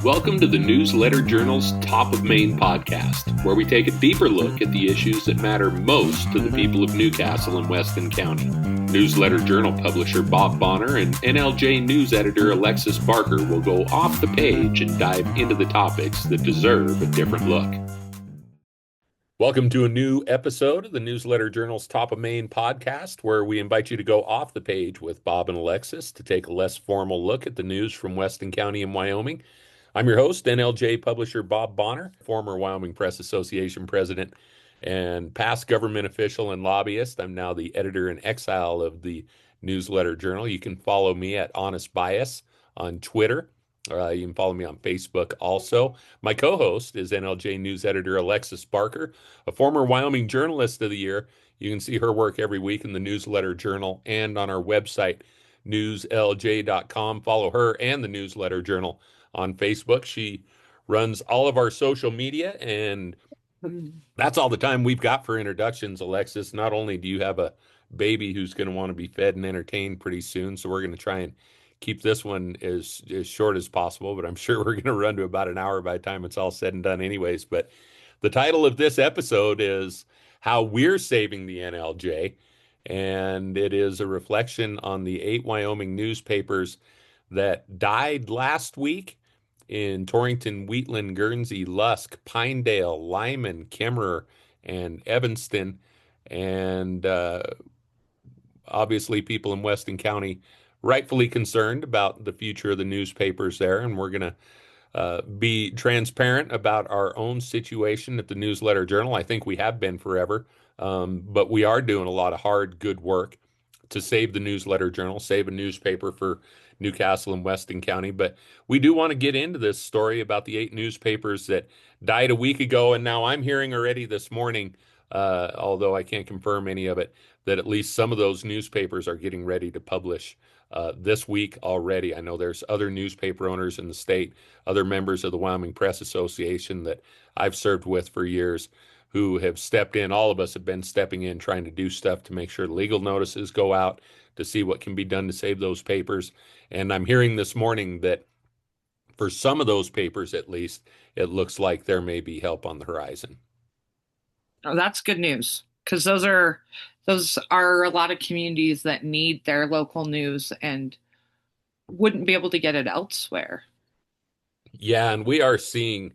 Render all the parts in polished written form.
Welcome to the Newsletter Journal's Top of Maine podcast, where we take a deeper look at the issues that matter most to the people of Newcastle and Weston County. Newsletter Journal publisher Bob Bonner and NLJ news editor Alexis Barker will go off the page and dive into the topics that deserve a different look. Welcome to a new episode of the Newsletter Journal's Top of Maine podcast, where we invite you to go off the page with Bob and Alexis to take a less formal look at the news from Weston County and Wyoming. I'm your host, NLJ publisher Bob Bonner, former Wyoming Press Association president and past government official and lobbyist. I'm now the editor in exile of the Newsletter Journal. You can follow me at Honest Bias on Twitter. You can follow me on Facebook also. My co-host is NLJ news editor Alexis Barker, a former Wyoming Journalist of the Year. You can see her work every week in the Newsletter Journal and on our website, newslj.com. Follow her and the Newsletter Journal on Facebook. She runs all of our social media, and that's all the time we've got for introductions, Alexis. Not only do you have a baby who's going to want to be fed and entertained pretty soon, so we're going to try and keep this one as short as possible, but I'm sure we're going to run to about an hour by the time it's all said and done anyways. But the title of this episode is How We're Saving the NLJ, and it is a reflection on the 8 Wyoming newspapers that died last week in Torrington, Wheatland, Guernsey, Lusk, Pinedale, Lyman, Kemmerer, and Evanston. And obviously people in Weston County rightfully concerned about the future of the newspapers there. And we're going to be transparent about our own situation at the Newsletter Journal. I think we have been forever, but we are doing a lot of hard, good work to save the Newsletter Journal, save a newspaper for Newcastle and Weston County. But we do want to get into this story about the 8 newspapers that died a week ago. And now I'm hearing already this morning, although I can't confirm any of it, that at least some of those newspapers are getting ready to publish this week already. I know there's other newspaper owners in the state, other members of the Wyoming Press Association that I've served with for years who have stepped in. All of us have been stepping in, trying to do stuff to make sure legal notices go out to see what can be done to save those papers. And I'm hearing this morning that for some of those papers, at least, it looks like there may be help on the horizon. Oh, that's good news, because those are a lot of communities that need their local news and wouldn't be able to get it elsewhere. Yeah, and we are seeing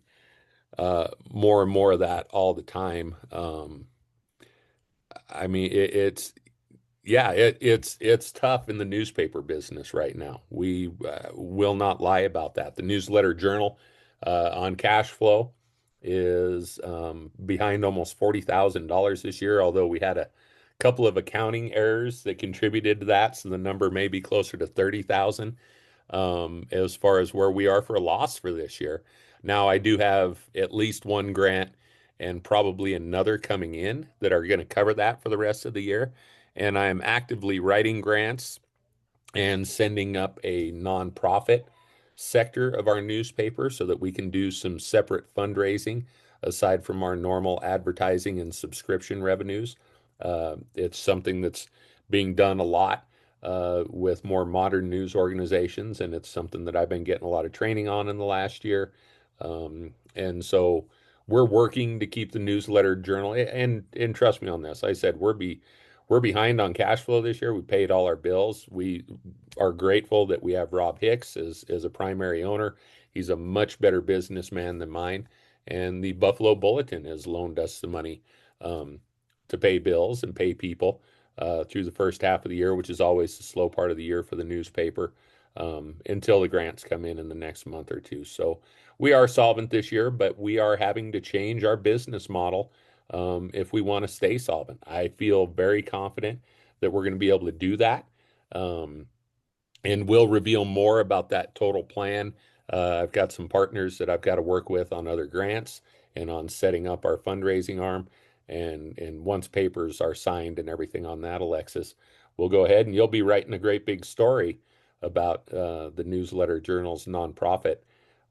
more and more of that all the time. I mean, it's tough in the newspaper business right now. We will not lie about that. The Newsletter Journal on cash flow is behind almost $40,000 this year, although we had a couple of accounting errors that contributed to that, so the number may be closer to 30,000 as far as where we are for a loss for this year. Now, I do have at least one grant and probably another coming in that are going to cover that for the rest of the year. And I am actively writing grants and sending up a nonprofit sector of our newspaper so that we can do some separate fundraising aside from our normal advertising and subscription revenues. It's something that's being done a lot with more modern news organizations, and it's something that I've been getting a lot of training on in the last year. And so we're working to keep the Newsletter Journal, and trust me on this, I said we're behind on cash flow this year. We paid all our bills. We are grateful that we have Rob Hicks as a primary owner. He's a much better businessman than mine. And the Buffalo Bulletin has loaned us the money to pay bills and pay people through the first half of the year, which is always the slow part of the year for the newspaper, until the grants come in the next month or two. So we are solvent this year, but we are having to change our business model if we want to stay solvent. I feel very confident that we're going to be able to do that. And we'll reveal more about that total plan. I've got some partners that I've got to work with on other grants and on setting up our fundraising arm. And once papers are signed and everything on that, Alexis, we'll go ahead and you'll be writing a great big story about the Newsletter Journal's nonprofit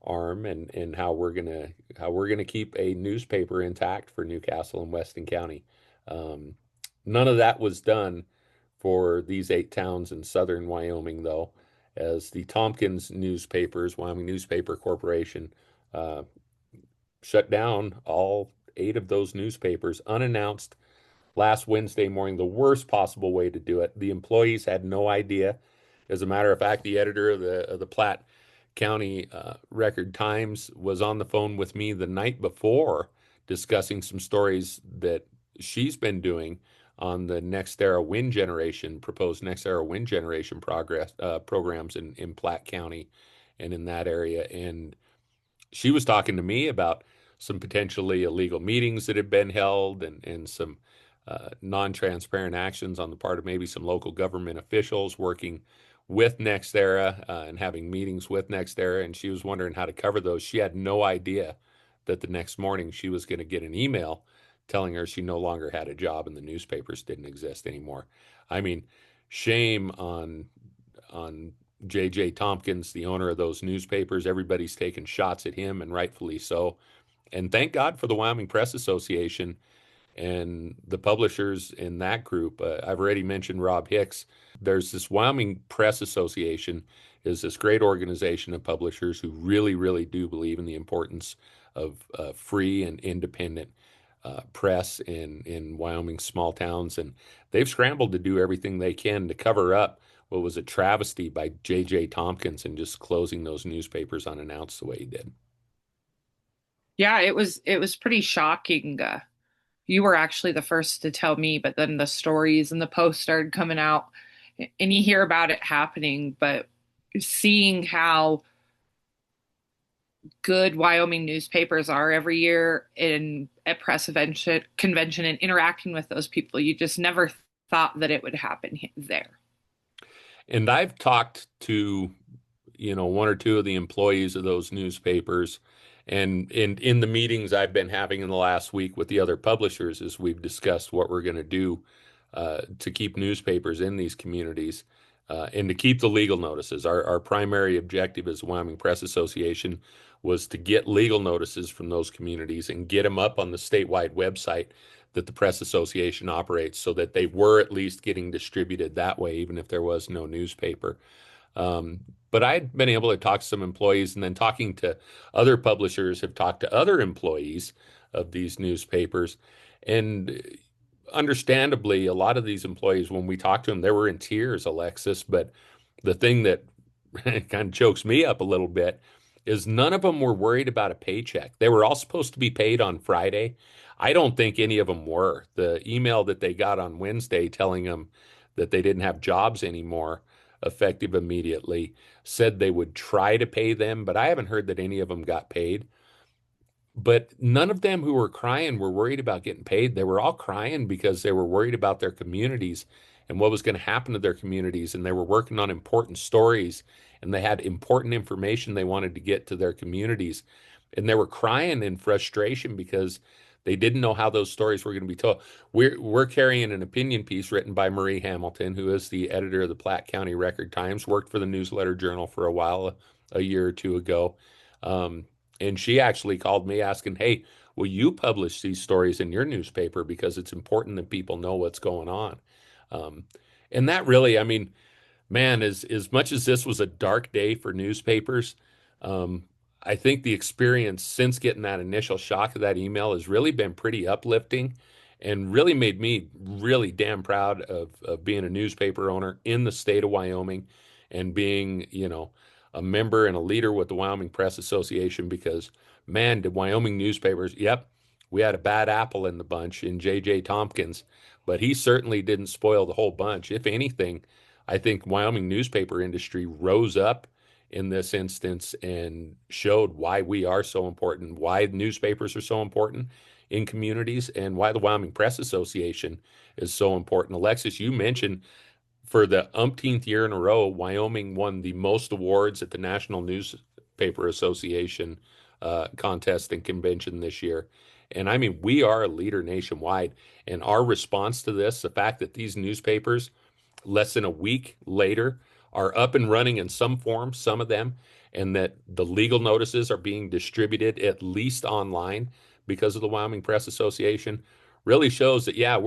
arm and how we're gonna keep a newspaper intact for Newcastle and Weston County. None of that was done for these 8 towns in southern Wyoming, though, as the Tompkins newspapers, Wyoming Newspaper Corporation, uh, shut down all 8 of those newspapers unannounced last Wednesday morning, the worst possible way to do it. The employees had no idea. As a matter of fact, the editor of the Platte County Record Times was on the phone with me the night before discussing some stories that she's been doing on the NextEra wind generation, proposed NextEra wind generation programs in Platte County and in that area. And she was talking to me about some potentially illegal meetings that had been held and some non-transparent actions on the part of maybe some local government officials working with NextEra and having meetings with NextEra. And she was wondering how to cover those. She had no idea that the next morning she was going to get an email telling her she no longer had a job and the newspapers didn't exist anymore. I mean, shame on J.J. Tompkins, the owner of those newspapers. Everybody's taking shots at him, and rightfully so. And thank God for the Wyoming Press Association and the publishers in that group. I've already mentioned Rob Hicks. There's this Wyoming Press Association is this great organization of publishers who really, really do believe in the importance of free and independent press in Wyoming small towns. And they've scrambled to do everything they can to cover up what was a travesty by J.J. Tompkins and just closing those newspapers unannounced the way he did. Yeah, it was pretty shocking. You were actually the first to tell me, but then the stories and the posts started coming out, and you hear about it happening, but seeing how good Wyoming newspapers are every year in at press event convention and interacting with those people, you just never thought that it would happen there. And I've talked to, one or two of the employees of those newspapers. And in the meetings I've been having in the last week with the other publishers, as we've discussed what we're going to do to keep newspapers in these communities and to keep the legal notices. Our primary objective as the Wyoming Press Association was to get legal notices from those communities and get them up on the statewide website that the Press Association operates so that they were at least getting distributed that way, even if there was no newspaper. But I'd been able to talk to some employees, and then talking to other publishers have talked to other employees of these newspapers. And understandably, a lot of these employees, when we talked to them, they were in tears, Alexis. But the thing that kind of chokes me up a little bit is none of them were worried about a paycheck. They were all supposed to be paid on Friday. I don't think any of them were. The email that they got on Wednesday telling them that they didn't have jobs anymore, effective immediately, said they would try to pay them, but I haven't heard that any of them got paid. But none of them who were crying were worried about getting paid. They were all crying because they were worried about their communities and what was going to happen to their communities. And they were working on important stories and they had important information they wanted to get to their communities. And they were crying in frustration because they didn't know how those stories were going to be told. We're carrying an opinion piece written by Marie Hamilton, who is the editor of the Platte County Record Times, worked for the Newsletter Journal for a while, a year or two ago. And she actually called me asking, hey, will you publish these stories in your newspaper? Because it's important that people know what's going on. Um, and that really, I mean, man, as much as this was a dark day for newspapers, um, I think the experience since getting that initial shock of that email has really been pretty uplifting and really made me really damn proud of being a newspaper owner in the state of Wyoming and being, a member and a leader with the Wyoming Press Association because, man, did Wyoming newspapers, yep, we had a bad apple in the bunch in J.J. Tompkins, but he certainly didn't spoil the whole bunch. If anything, I think Wyoming newspaper industry rose up in this instance and showed why we are so important, why newspapers are so important in communities, and why the Wyoming Press Association is so important. Alexis, you mentioned for the umpteenth year in a row, Wyoming won the most awards at the National Newspaper Association contest and convention this year. And I mean, we are a leader nationwide. And our response to this, the fact that these newspapers, less than a week later, are up and running in some form, some of them, and that the legal notices are being distributed at least online because of the Wyoming Press Association, really shows that, yeah,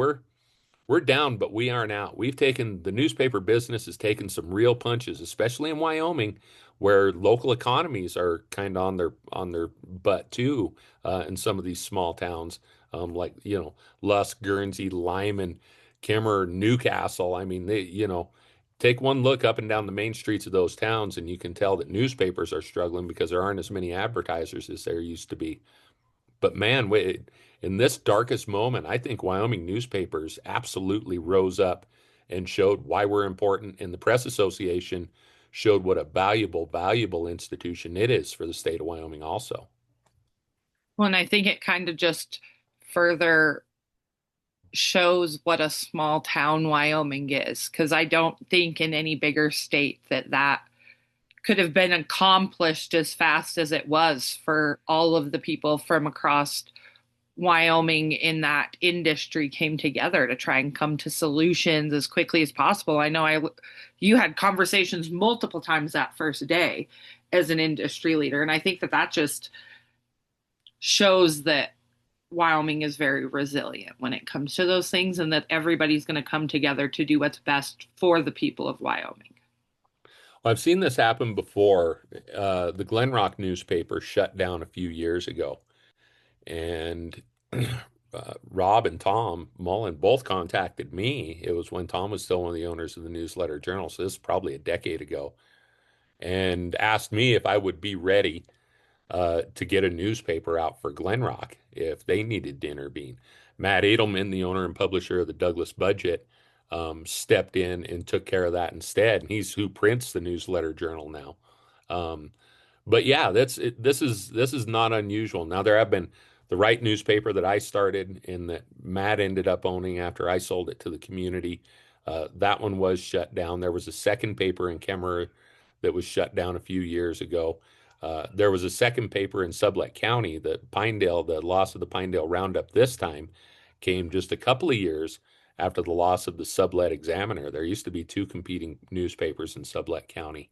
We're down, but we aren't out. The newspaper business has taken some real punches, especially in Wyoming, where local economies are kind of on their butt too, in some of these small towns, like, Lusk, Guernsey, Lyman, Kimmer, Newcastle. I mean, take one look up and down the main streets of those towns, and you can tell that newspapers are struggling because there aren't as many advertisers as there used to be. But man, in this darkest moment, I think Wyoming newspapers absolutely rose up and showed why we're important. And the Press Association showed what a valuable institution it is for the state of Wyoming also. Well, and I think it kind of just further shows what a small town Wyoming is, because I don't think in any bigger state that that could have been accomplished as fast as it was for all of the people from across Wyoming in that industry came together to try and come to solutions as quickly as possible. I know you had conversations multiple times that first day as an industry leader, and I think that that just shows that Wyoming is very resilient when it comes to those things, and that everybody's going to come together to do what's best for the people of Wyoming. Well, I've seen this happen before. The Glen Rock newspaper shut down a few years ago, and Rob and Tom Mullen both contacted me. It was when Tom was still one of the owners of the Newsletter Journal, so this is probably a decade ago, and asked me if I would be ready to get a newspaper out for Glen Rock if they needed to intervene. Matt Edelman, the owner and publisher of the Douglas Budget, stepped in and took care of that instead. And he's who prints the Newsletter Journal now. Um, but yeah, this is not unusual. Now there have been the Right newspaper that I started and that Matt ended up owning after I sold it to the community. That one was shut down. There was a second paper in Kemmerer that was shut down a few years ago. There was a second paper in Sublette County, the loss of the Pinedale Roundup this time came just a couple of years after the loss of the Sublette Examiner. There used to be two competing newspapers in Sublette County.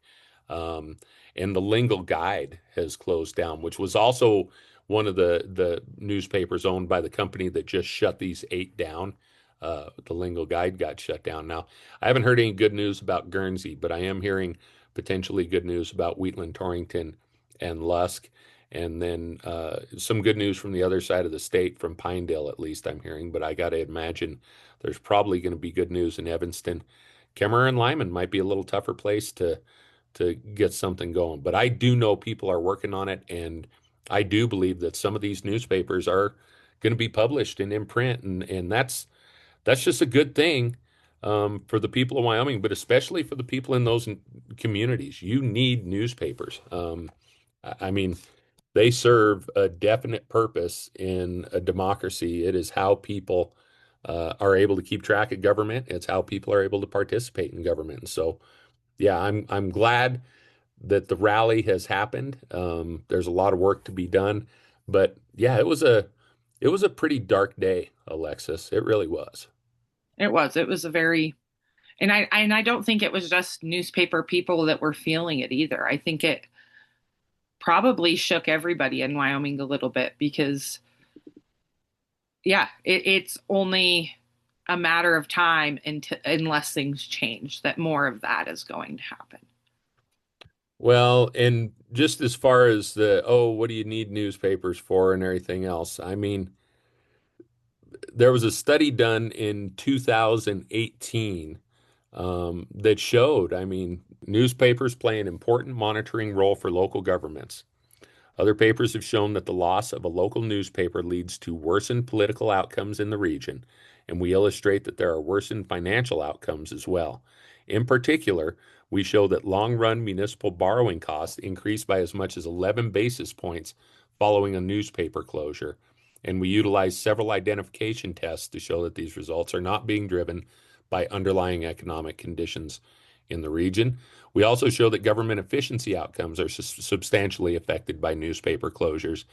Um, and the Lingle Guide has closed down, which was also one of the newspapers owned by the company that just shut these eight down. The Lingle Guide got shut down. Now, I haven't heard any good news about Guernsey, but I am hearing potentially good news about Wheatland, Torrington, and Lusk. And then some good news from the other side of the state, from Pinedale, at least I'm hearing. But I got to imagine there's probably going to be good news in Evanston. Kemmerer and Lyman might be a little tougher place to get something going. But I do know people are working on it, and I do believe that some of these newspapers are going to be published and in print, and that's just a good thing for the people of Wyoming, but especially for the people in those communities. You need newspapers. I mean, they serve a definite purpose in a democracy. It is how people are able to keep track of government. It's how people are able to participate in government. And so, yeah, I'm glad that the rally has happened. There's a lot of work to be done, but yeah, it was a pretty dark day, Alexis. It really was. It was a very, and I don't think it was just newspaper people that were feeling it either. I think it probably shook everybody in Wyoming a little bit because, yeah, it's only a matter of time unless things change that more of that is going to happen. Well, and just as far as what do you need newspapers for and everything else? I mean, there was a study done in 2018 that showed, I mean, newspapers play an important monitoring role for local governments. Other papers have shown that the loss of a local newspaper leads to worsened political outcomes in the region, and we illustrate that there are worsened financial outcomes as well. In particular, we show that long-run municipal borrowing costs increased by as much as 11 basis points following a newspaper closure, and we utilize several identification tests to show that these results are not being driven by underlying economic conditions in the region. We also show that government efficiency outcomes are substantially affected by newspaper closures.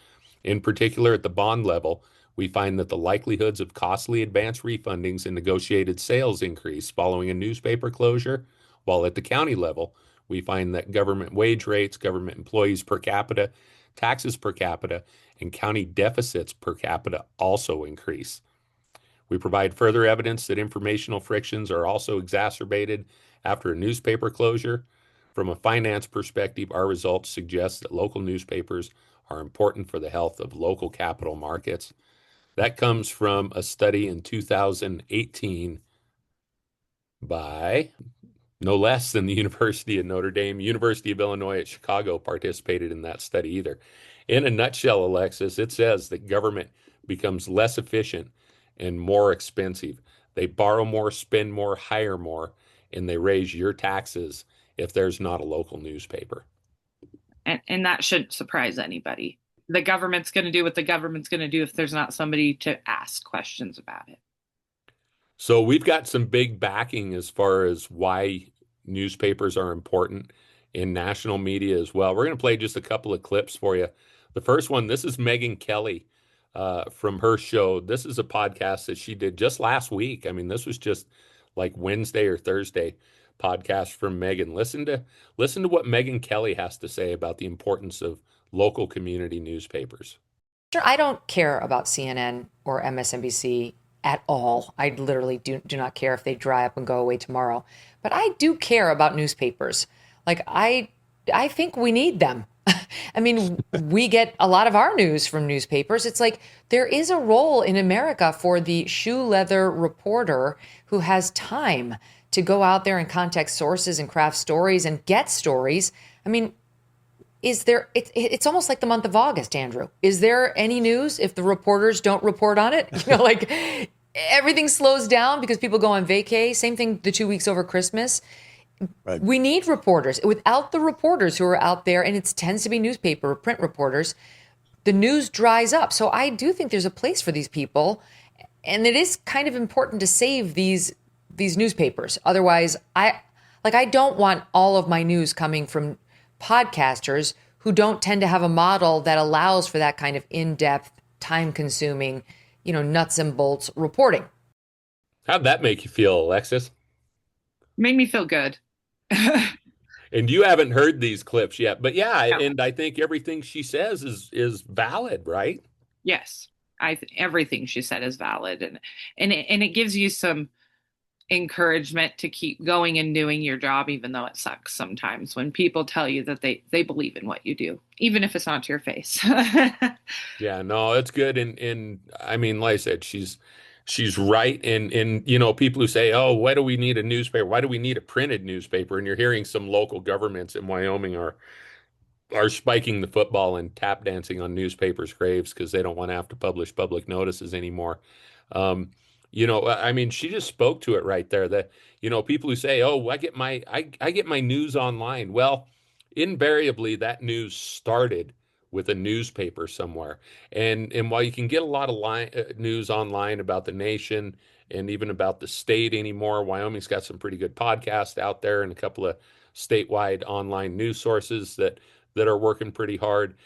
In particular, at the bond level, we find that the likelihoods of costly advance refundings and negotiated sales increase following a newspaper closure, while at the county level, we find that government wage rates, government employees per capita, taxes per capita, and county deficits per capita also increase. We provide further evidence that informational frictions are also exacerbated after a newspaper closure. From a finance perspective, our results suggest that local newspapers are important for the health of local capital markets. That comes from a study in 2018 by no less than the University of Notre Dame. University of Illinois at Chicago participated in that study either. In a nutshell, Alexis, it says that government becomes less efficient and more expensive. They borrow more, spend more, hire more, and they raise your taxes if there's not a local newspaper. And that shouldn't surprise anybody. The government's going to do what the government's going to do if there's not somebody to ask questions about it. So we've got some big backing as far as why newspapers are important in national media as well. We're going to play just a couple of clips for you. The first one, this is Megyn Kelly from her show. This is a podcast that she did just last week. I mean, this was just like Wednesday or Thursday podcast from Megyn. Listen to what Megyn Kelly has to say about the importance of local community newspapers. Sure, I don't care about CNN or MSNBC at all. I literally do not care if they dry up and go away tomorrow. But I do care about newspapers. Like I think we need them. I mean, we get a lot of our news from newspapers. It's like there is a role in America for the shoe leather reporter who has time to go out there and contact sources and craft stories and get stories. I mean, is there, it's almost like the month of August, Andrew. Is there any news if the reporters don't report on it? Like everything slows down because people go on vacay. Same thing the 2 weeks over Christmas. Right. We need reporters. Without the reporters who are out there, and it tends to be newspaper or print reporters, the news dries up. So I do think there's a place for these people. And it is kind of important to save these newspapers. Otherwise, I don't want all of my news coming from podcasters who don't tend to have a model that allows for that kind of in-depth, time-consuming, nuts and bolts reporting. How'd that make you feel, Alexis? Made me feel good. And you haven't heard these clips yet, but yeah, no. And I think everything she says is valid, right? Yes, everything she said is valid, and it gives you some encouragement to keep going and doing your job, even though it sucks sometimes when people tell you that they believe in what you do, even if it's not to your face. Yeah, no, it's good, and I mean, like I said, she's right, and people who say, oh, why do we need a newspaper? Why do we need a printed newspaper? And you're hearing some local governments in Wyoming are spiking the football and tap dancing on newspapers' graves because they don't want to have to publish public notices anymore. I mean, she just spoke to it right there. That people who say, "Oh, I get my news online." Well, invariably, that news started with a newspaper somewhere. And while you can get a lot of news online about the nation and even about the state anymore, Wyoming's got some pretty good podcasts out there and a couple of statewide online news sources that are working pretty hard.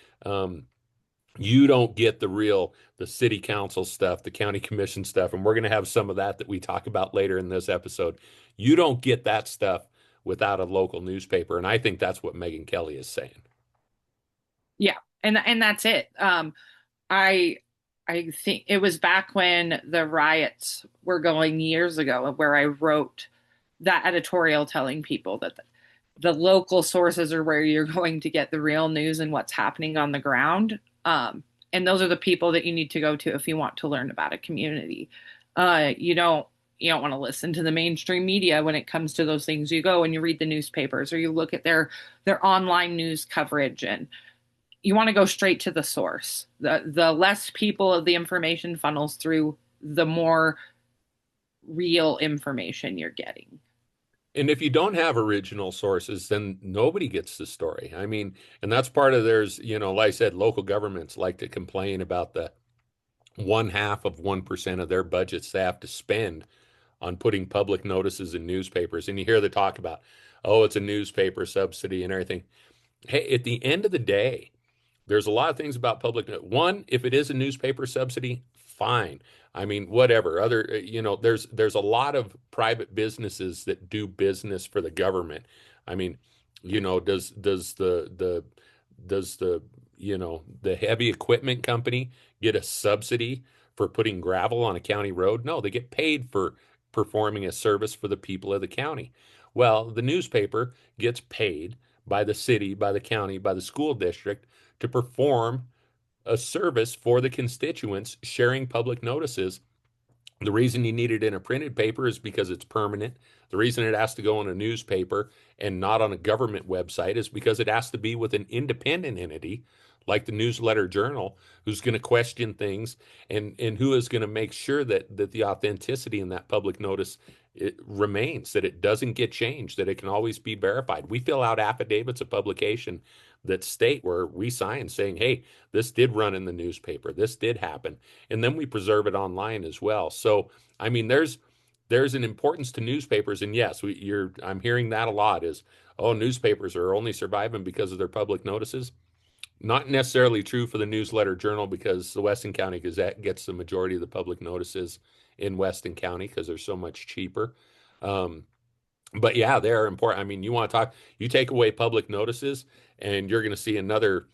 You don't get the city council stuff, the county commission stuff, and we're going to have some of that we talk about later in this episode. You don't get that stuff without a local newspaper, and I think that's what Megyn Kelly is saying. Yeah, and that's it. I think it was back when the riots were going years ago, where I wrote that editorial telling people that the local sources are where you're going to get the real news and what's happening on the ground. And those are the people that you need to go to if you want to learn about a community. You don't want to listen to the mainstream media when it comes to those things. You go and you read the newspapers or you look at their online news coverage, and you want to go straight to the source. The less people of the information funnels through, the more real information you're getting. And if you don't have original sources, then nobody gets the story. I mean, and that's part of like I said, local governments like to complain about the 0.5% of their budgets they have to spend on putting public notices in newspapers. And you hear the talk about, oh, it's a newspaper subsidy and everything. Hey, at the end of the day, there's a lot of things about public. One, if it is a newspaper subsidy, fine. I mean, whatever. There's a lot of private businesses that do business for the government. I mean, does the heavy equipment company get a subsidy for putting gravel on a county road. No, they get paid for performing a service for the people of the county. Well, the newspaper gets paid by the city, by the county, by the school district to perform a service for the constituents, sharing public notices. The reason you need it in a printed paper is because it's permanent. The reason it has to go in a newspaper and not on a government website is because it has to be with an independent entity like the Newsletter Journal, who's going to question things and who is going to make sure that the authenticity in that public notice it remains, that it doesn't get changed, that it can always be verified. We fill out affidavits of publication that state where we sign saying, hey, this did run in the newspaper, this did happen, and then we preserve it online as well. So, I mean, there's an importance to newspapers, and yes, I'm hearing that a lot is, oh, newspapers are only surviving because of their public notices. Not necessarily true for the Newsletter Journal because the Weston County Gazette gets the majority of the public notices in Weston County because they're so much cheaper. But yeah, they're important. I mean, you take away public notices and you're going to see another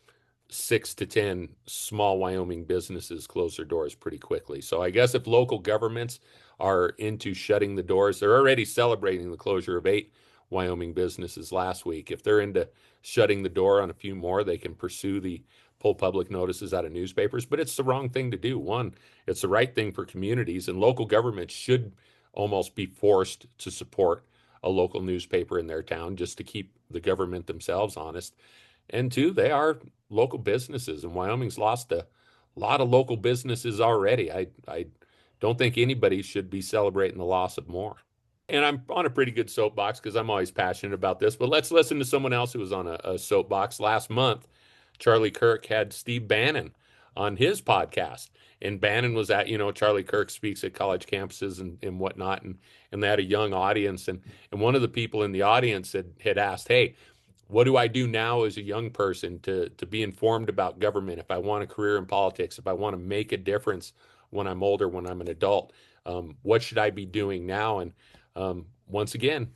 6 to 10 small Wyoming businesses close their doors pretty quickly. So I guess if local governments are into shutting the doors, they're already celebrating the closure of 8 Wyoming businesses last week. If they're into shutting the door on a few more, they can pull public notices out of newspapers, but it's the wrong thing to do. One, it's the right thing for communities, and local governments should almost be forced to support a local newspaper in their town just to keep the government themselves honest. And two, they are local businesses, and Wyoming's lost a lot of local businesses already. I don't think anybody should be celebrating the loss of more. And I'm on a pretty good soapbox because I'm always passionate about this, but let's listen to someone else who was on a soapbox. Last month, Charlie Kirk had Steve Bannon on his podcast. And Bannon was Charlie Kirk speaks at college campuses and whatnot. And they had a young audience. And one of the people in the audience had asked, hey, what do I do now as a young person to be informed about government? If I want a career in politics, if I want to make a difference when I'm older, when I'm an adult, what should I be doing now? And once again,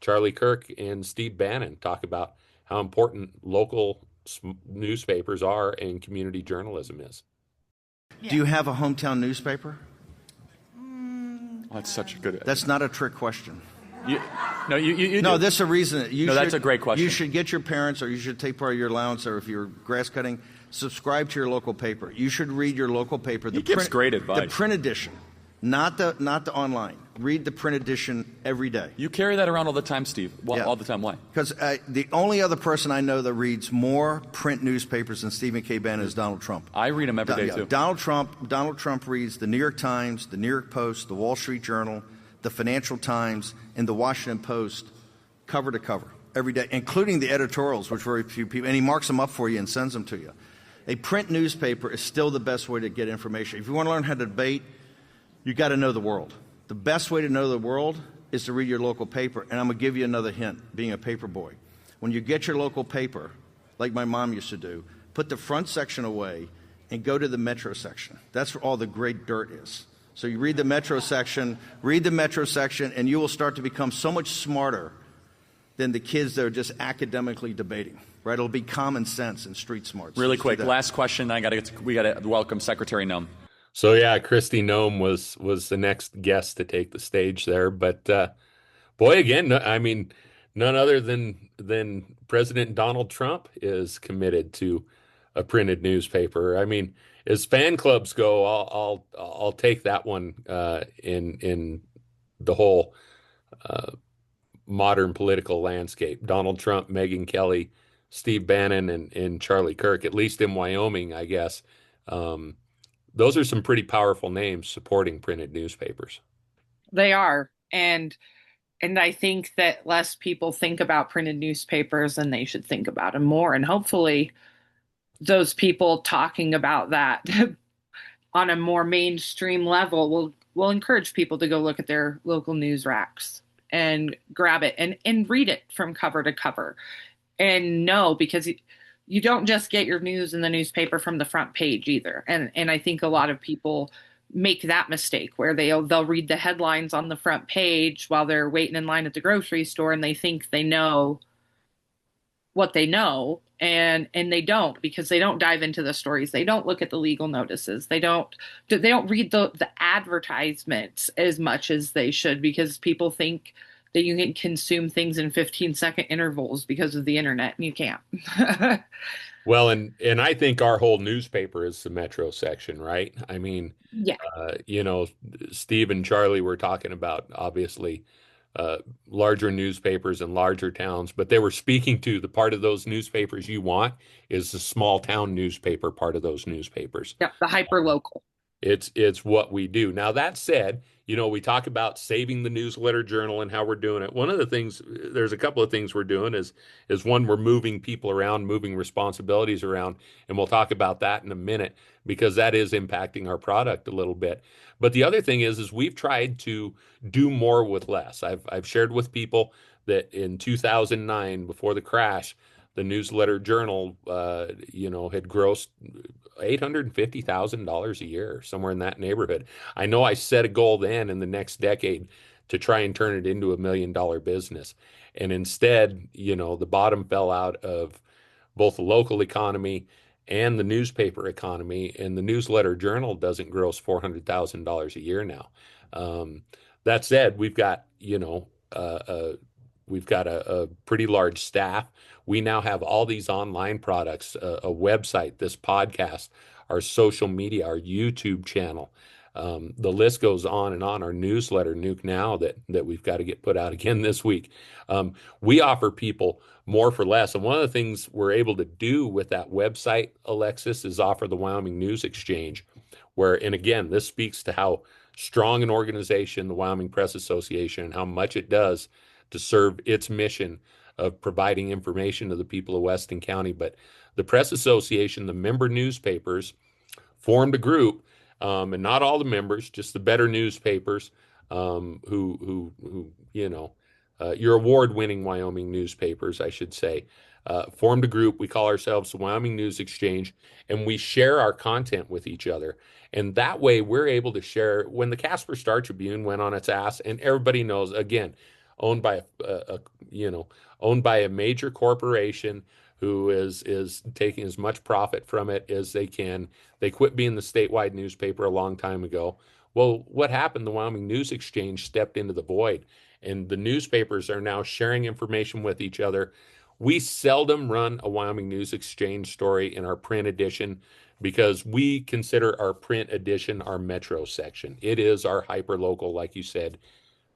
Charlie Kirk and Steve Bannon talk about how important local newspapers are and community journalism is. Yeah. Do you have a hometown newspaper? That's such a good. That's not a trick question. You no, that's a reason. That's a great question. You should get your parents, or you should take part of your allowance, or if you're grass cutting, subscribe to your local paper. You should read your local paper. He gives great advice. The print edition, not the online. Read the print edition every day. You carry that around all the time, Steve. Yeah. All the time. Why? Because the only other person I know that reads more print newspapers than Stephen K. Bannon is Donald Trump. I read them every day, too. Donald Trump reads the New York Times, the New York Post, the Wall Street Journal, the Financial Times, and the Washington Post cover to cover every day, including the editorials, which very few people, and he marks them up for you and sends them to you. A print newspaper is still the best way to get information. If you want to learn how to debate, you got to know the world. The best way to know the world is to read your local paper, and I'm going to give you another hint, being a paper boy. When you get your local paper, like my mom used to do, put the front section away and go to the metro section. That's where all the great dirt is. So you read the metro section, and you will start to become so much smarter than the kids that are just academically debating. Right? It'll be common sense and street smarts. Really quick, last question. We got to welcome Secretary Nome. So yeah, Kristi Noem was the next guest to take the stage there. But boy, again, I mean, none other than President Donald Trump is committed to a printed newspaper. I mean, as fan clubs go, I'll take that one in the whole modern political landscape. Donald Trump, Megyn Kelly, Steve Bannon, and Charlie Kirk, at least in Wyoming, I guess. Those are some pretty powerful names supporting printed newspapers. They are. And I think that less people think about printed newspapers and they should think about them more. And hopefully those people talking about that on a more mainstream level will encourage people to go look at their local news racks and grab it and read it from cover to cover. And know, because you don't just get your news in the newspaper from the front page either. And I think a lot of people make that mistake where they'll read the headlines on the front page while they're waiting in line at the grocery store, and they think they know what they know. and they don't, because they don't dive into the stories. They don't look at the legal notices. They don't read the advertisements as much as they should, because people think that you can consume things in 15-second intervals because of the internet, and you can't. Well, and I think our whole newspaper is the metro section, right? I mean, Yeah. you know, Steve and Charlie were talking about obviously larger newspapers in larger towns, but they were speaking to the part of those newspapers you want is the small town newspaper part of those newspapers. Yeah, the hyper local. It's what we do. Now, that said, you know, we talk about saving the newsletter journal and how we're doing it. One of the things, there's a couple of things we're doing is one, we're moving people around, moving responsibilities around, and we'll talk about that in a minute because that is impacting our product a little bit. But the other thing is we've tried to do more with less. I've shared with people that in 2009, before the crash, the newsletter journal, you know, had grossed $850,000 a year, somewhere in that neighborhood. I know I set a goal then in the next decade to try and turn it into $1 million business. And instead, you know, the bottom fell out of both the local economy and the newspaper economy. And the newsletter journal doesn't gross $400,000 a year now. That said, we've got, you know, we've got a pretty large staff. We now have all these online products, a website, this podcast, our social media, our YouTube channel. The list goes on and on. Our newsletter, Nuke Now, that we've got to get put out again this week. We offer people more for less. And one of the things we're able to do with that website, Alexis, is offer the Wyoming News Exchange, where, and again, this speaks to how strong an organization the Wyoming Press Association and how much it does to serve its mission of providing information to the people of Weston County. But the Press Association, the member newspapers, formed a group, and not all the members, just the better newspapers, who you know, your award-winning Wyoming newspapers, I should say, formed a group. We call ourselves the Wyoming News Exchange, and we share our content with each other. And that way, we're able to share. When the Casper Star Tribune went on its ass, and everybody knows, again, owned by owned by a major corporation who is taking as much profit from it as they can. They quit being the statewide newspaper a long time ago. Well, what happened? The Wyoming News Exchange stepped into the void, and the newspapers are now sharing information with each other. We seldom run a Wyoming News Exchange story in our print edition because we consider our print edition our metro section. It is our hyper local, like you said,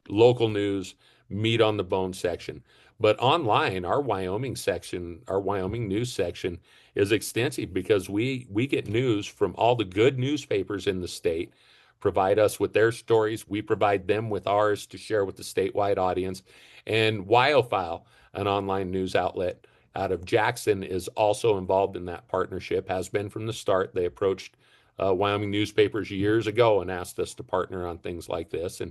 local news, meat on the bone section. But online, our Wyoming section, our Wyoming news section is extensive because we get news from all the good newspapers in the state, provide us with their stories. We provide them with ours to share with the statewide audience. And WyoFile, an online news outlet out of Jackson, is also involved in that partnership, has been from the start. They approached Wyoming newspapers years ago and asked us to partner on things like this.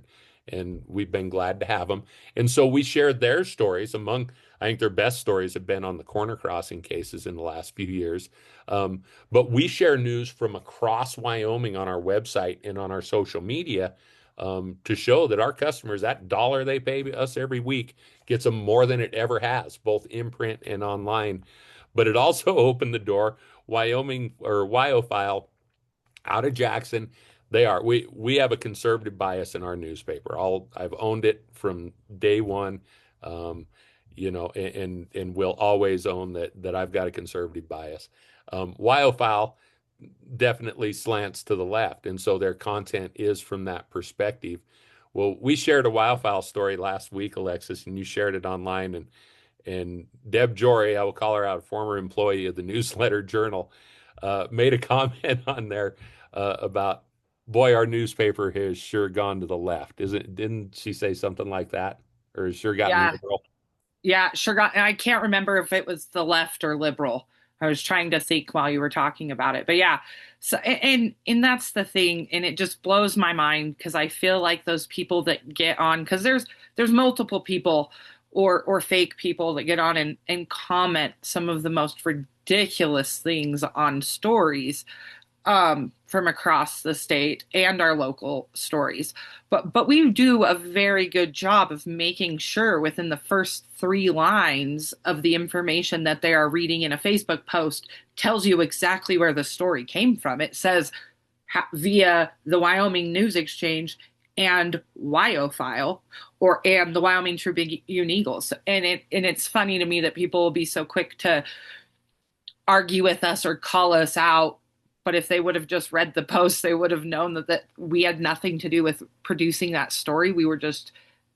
And we've been glad to have them. And so we shared their stories. Among, I think their best stories have been on the corner crossing cases in the last few years. But we share news from across Wyoming on our website and on our social media to show that our customers, that dollar they pay us every week, gets them more than it ever has, both in print and online. But it also opened the door. Wyoming, or WyoFile, out of Jackson, we have a conservative bias in our newspaper. I've owned it from day one, you know, and will always own that I've got a conservative bias. WyoFile definitely slants to the left, and so their content is from that perspective. Well, we shared a WyoFile story last week, Alexis, and you shared it online, and Deb Jory, I will call her out, a former employee of the Newsletter Journal, made a comment on there about, boy, our newspaper has sure gone to the left. Didn't she say something like that? Or sure got me liberal? Yeah, sure got. I can't remember if it was the left or liberal. I was trying to think while you were talking about it. But yeah, so and that's the thing, and it just blows my mind because I feel like those people that get on, because there's multiple people or fake people that get on and comment some of the most ridiculous things on stories. from across the state and our local stories. But we do a very good job of making sure within the first 3 lines of the information that they are reading in a Facebook post tells you exactly where the story came from. It says via the Wyoming News Exchange and WyoFile and the Wyoming Tribune Eagles. And it's funny to me that people will be so quick to argue with us or call us out. But if they would have just read the post, they would have known that we had nothing to do with producing that story. We were just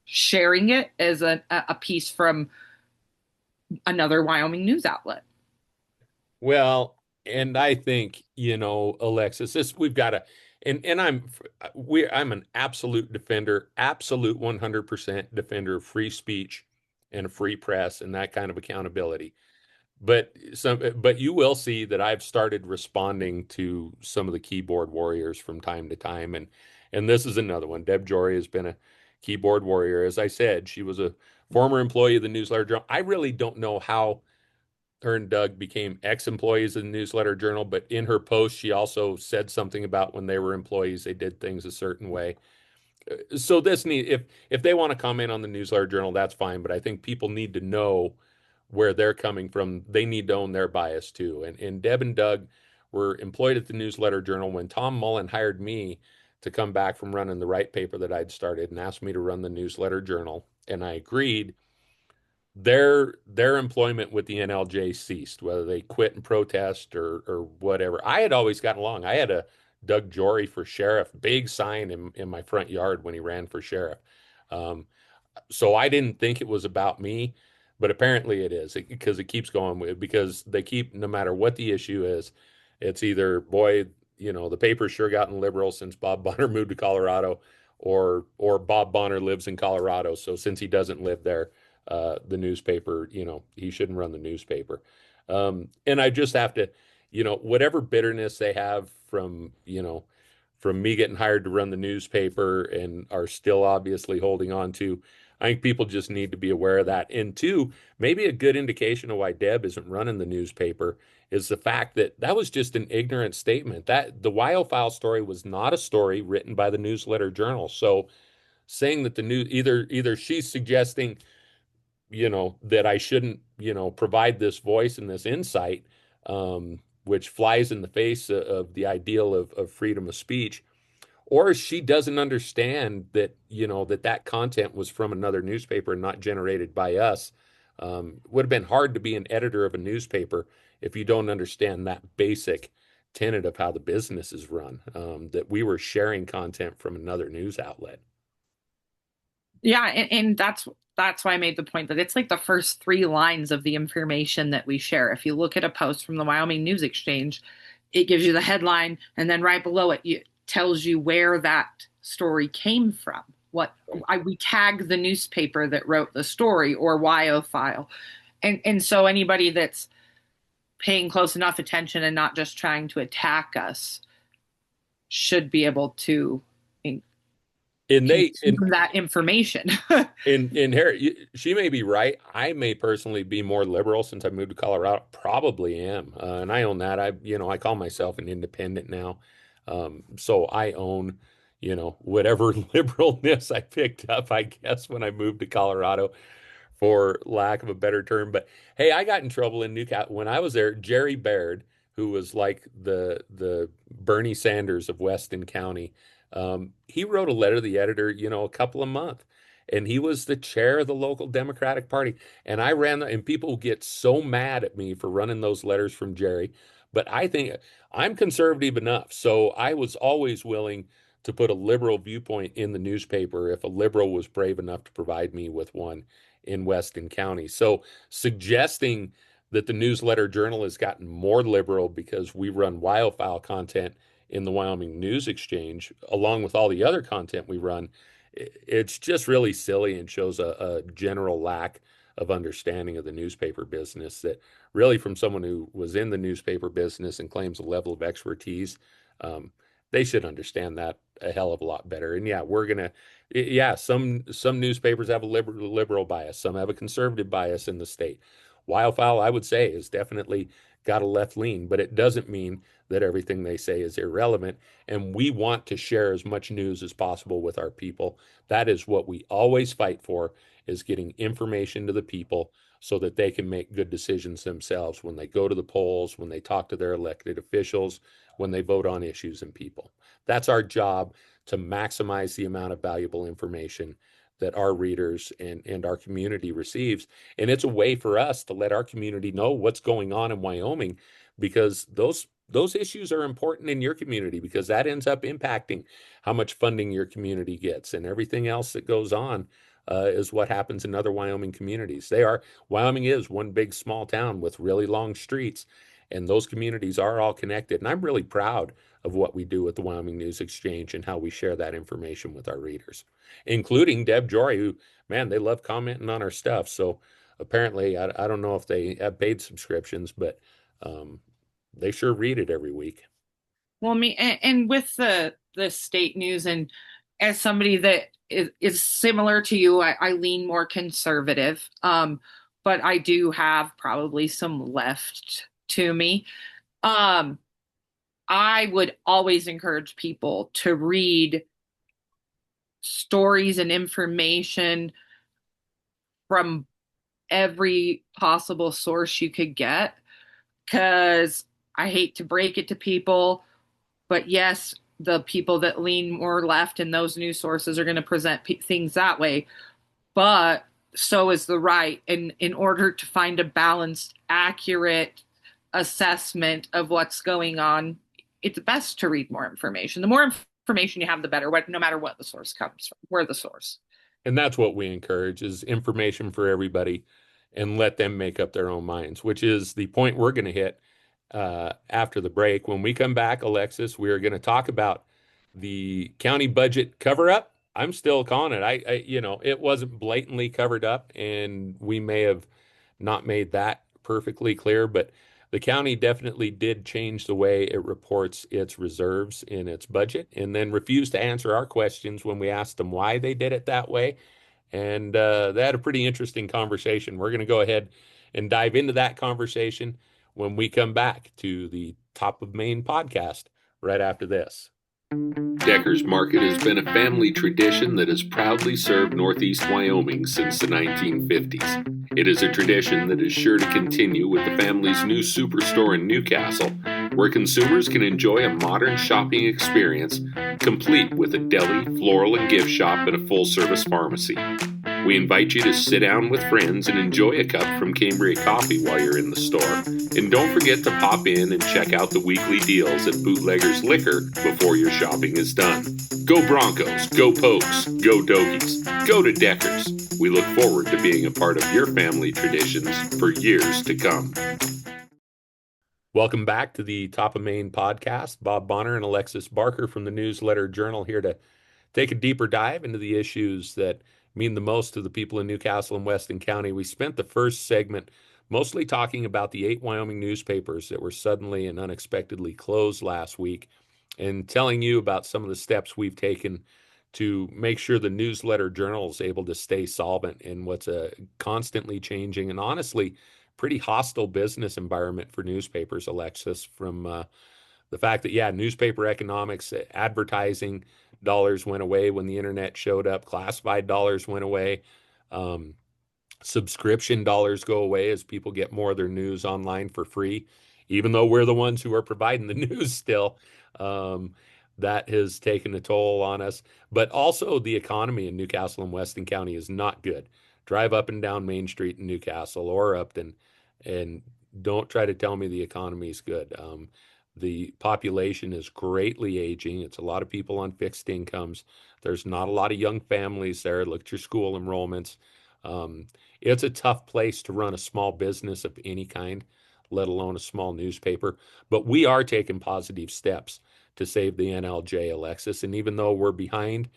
sharing it as a piece from another Wyoming news outlet. Well, and I think, Alexis, we've got to, and I'm an absolute defender, absolute 100% defender of free speech and a free press and that kind of accountability. But you will see that I've started responding to some of the keyboard warriors from time to time, and this is another one. Deb Jory has been a keyboard warrior. As I said, she was a former employee of the Newsletter Journal. I really don't know how her and Doug became ex-employees of the Newsletter Journal, but in her post, she also said something about when they were employees, they did things a certain way. So if they want to comment on the Newsletter Journal, that's fine. But I think people need to know where they're coming from. They need to own their bias too. And Deb and Doug were employed at the Newsletter Journal when Tom Mullen hired me to come back from running the Right paper that I'd started and asked me to run the Newsletter Journal. And I agreed. Their employment with the NLJ ceased, whether they quit and protest or whatever. I had always gotten along. I had a Doug Jory for sheriff, big sign in my front yard when he ran for sheriff. So I didn't think it was about me, but apparently it is, because it keeps going, because they keep, no matter what the issue is, it's either, boy, the paper's sure gotten liberal since Bob Bonner moved to Colorado, or Bob Bonner lives in Colorado. So since he doesn't live there, the newspaper, he shouldn't run the newspaper. And I just have to, whatever bitterness they have from me getting hired to run the newspaper and are still obviously holding on to, I think people just need to be aware of that. And two, maybe a good indication of why Deb isn't running the newspaper is the fact that was just an ignorant statement. That the WyoFile story was not a story written by the Newsletter Journal. So saying that either she's suggesting, that I shouldn't, provide this voice and this insight, which flies in the face of the ideal of freedom of speech, or she doesn't understand that, that content was from another newspaper and not generated by us. Would have been hard to be an editor of a newspaper if you don't understand that basic tenet of how the business is run, that we were sharing content from another news outlet. Yeah, and that's why I made the point that it's like the first 3 lines of the information that we share. If you look at a post from the Wyoming News Exchange, it gives you the headline, and then right below it tells you where that story came from. We tag the newspaper that wrote the story, or WyoFile. And so anybody that's paying close enough attention and not just trying to attack us should be able to that information. and Harry, she may be right. I may personally be more liberal since I moved to Colorado. Probably am, and I own that. I call myself an independent now, so I own, whatever liberalness I picked up, I guess, when I moved to Colorado, for lack of a better term. But hey, I got in trouble in Newcastle when I was there. Jerry Baird, who was like the Bernie Sanders of Weston County. He wrote a letter to the editor, a couple of months, and he was the chair of the local Democratic Party. And I ran, and people get so mad at me for running those letters from Jerry, but I think I'm conservative enough. So I was always willing to put a liberal viewpoint in the newspaper if a liberal was brave enough to provide me with one in Weston County. So suggesting that the Newsletter Journal has gotten more liberal because we run WyoFile content in the Wyoming News Exchange, along with all the other content we run, it's just really silly and shows a general lack of understanding of the newspaper business, that really, from someone who was in the newspaper business and claims a level of expertise, they should understand that a hell of a lot better. And some newspapers have a liberal bias, some have a conservative bias in the state. WyoFile, I would say, is definitely got a left lean, but it doesn't mean that everything they say is irrelevant. And we want to share as much news as possible with our people. That is what we always fight for, is getting information to the people so that they can make good decisions themselves when they go to the polls, when they talk to their elected officials, when they vote on issues and people. That's our job, to maximize the amount of valuable information that our readers and our community receives. And it's a way for us to let our community know what's going on in Wyoming, because those issues are important in your community, because that ends up impacting how much funding your community gets, and everything else that goes on is what happens in other Wyoming communities. Wyoming is one big small town with really long streets, and those communities are all connected. And I'm really proud of what we do with the Wyoming News Exchange and how we share that information with our readers, including Deb Jory, who, man, they love commenting on our stuff. So apparently, I don't know if they have paid subscriptions, but they sure read it every week. Well, and with the state news, and as somebody that is similar to you, I lean more conservative, but I do have probably some left to me. I would always encourage people to read stories and information from every possible source you could get, because I hate to break it to people, but yes, the people that lean more left in those news sources are going to present things that way, but so is the right. And in order to find a balanced, accurate assessment of what's going on, it's best to read more information. The more information you have, the better, no matter what the source comes from, where the source. And that's what we encourage, is information for everybody, and let them make up their own minds, which is the point we're going to hit after the break. When we come back, Alexis, we are going to talk about the county budget cover up. I'm still calling it. It wasn't blatantly covered up, and we may have not made that perfectly clear, but the county definitely did change the way it reports its reserves in its budget, and then refused to answer our questions when we asked them why they did it that way. And they had a pretty interesting conversation. We're going to go ahead and dive into that conversation when we come back to the Top of Maine podcast right after this. Decker's Market has been a family tradition that has proudly served Northeast Wyoming since the 1950s. It is a tradition that is sure to continue with the family's new superstore in Newcastle, where consumers can enjoy a modern shopping experience complete with a deli, floral and gift shop, and a full-service pharmacy. We invite you to sit down with friends and enjoy a cup from Cambria Coffee while you're in the store. And don't forget to pop in and check out the weekly deals at Bootlegger's Liquor before your shopping is done. Go Broncos, go Pokes, go Dogies, go to Deckers. We look forward to being a part of your family traditions for years to come. Welcome back to the Top of Maine podcast. Bob Bonner and Alexis Barker from the Newsletter Journal here to take a deeper dive into the issues that mean the most to the people in Newcastle and Weston County. We spent the first segment mostly talking about the 8 Wyoming newspapers that were suddenly and unexpectedly closed last week, and telling you about some of the steps we've taken to make sure the Newsletter Journal is able to stay solvent in what's a constantly changing and honestly pretty hostile business environment for newspapers, Alexis, from the fact that, newspaper economics, advertising dollars went away when the internet showed up, classified dollars went away, subscription dollars go away as people get more of their news online for free, even though we're the ones who are providing the news still. That has taken a toll on us. But also the economy in Newcastle and Weston County is not good. Drive up and down Main Street in Newcastle or Upton, and don't try to tell me the economy is good. The population is greatly aging. It's a lot of people on fixed incomes. There's not a lot of young families there. Look at your school enrollments. It's a tough place to run a small business of any kind, let alone a small newspaper. But we are taking positive steps to save the NLJ, Alexis. And even though we're behind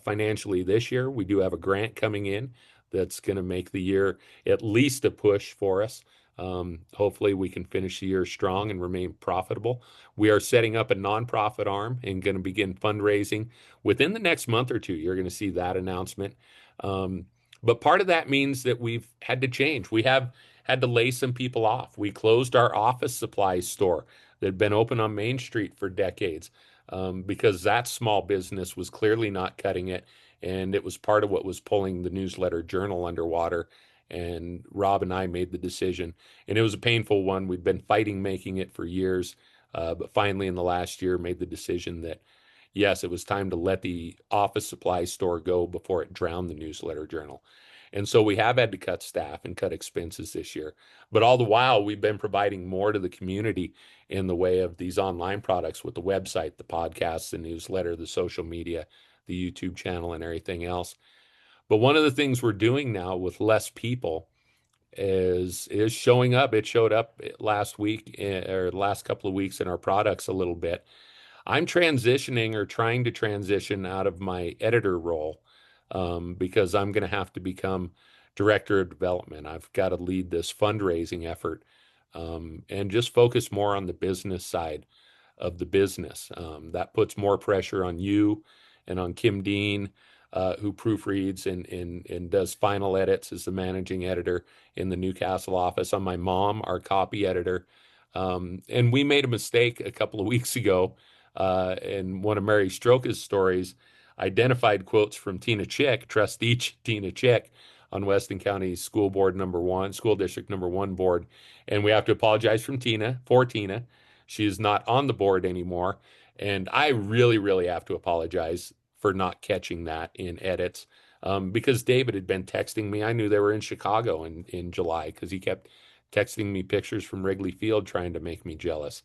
financially this year, we do have a grant coming in that's going to make the year at least a push for us. Hopefully we can finish the year strong and remain profitable. We are setting up a nonprofit arm and going to begin fundraising within the next month or two. You're going to see that announcement. But part of that means that we've had to change. We have had to lay some people off. We closed our office supplies store that had been open on Main Street for decades, because that small business was clearly not cutting it. And it was part of what was pulling the newsletter journal underwater. And Rob and I made the decision, and it was a painful one. We'd been fighting making it for years, but finally in the last year made the decision that yes, it was time to let the office supply store go before it drowned the newsletter journal. And so we have had to cut staff and cut expenses this year. But all the while, we've been providing more to the community in the way of these online products with the website, the podcast, the newsletter, the social media, the YouTube channel, and everything else. But one of the things we're doing now with less people is showing up. It showed up last week or last couple of weeks in our products a little bit. I'm transitioning or trying to transition out of my editor role, because I'm going to have to become director of development. I've got to lead this fundraising effort, and just focus more on the business side of the business. That puts more pressure on you and on Kim Dean, who proofreads and does final edits as the managing editor in the Newcastle office, on my mom, our copy editor. And we made a mistake a couple of weeks ago, in one of Mary Stroka's stories, identified quotes from Tina Chick, trustee Tina Chick, on Weston County School District number 1 board. And we have to apologize for Tina. She is not on the board anymore. And I really, really have to apologize for not catching that in edits, because David had been texting me. I knew they were in Chicago in July because he kept texting me pictures from Wrigley Field trying to make me jealous.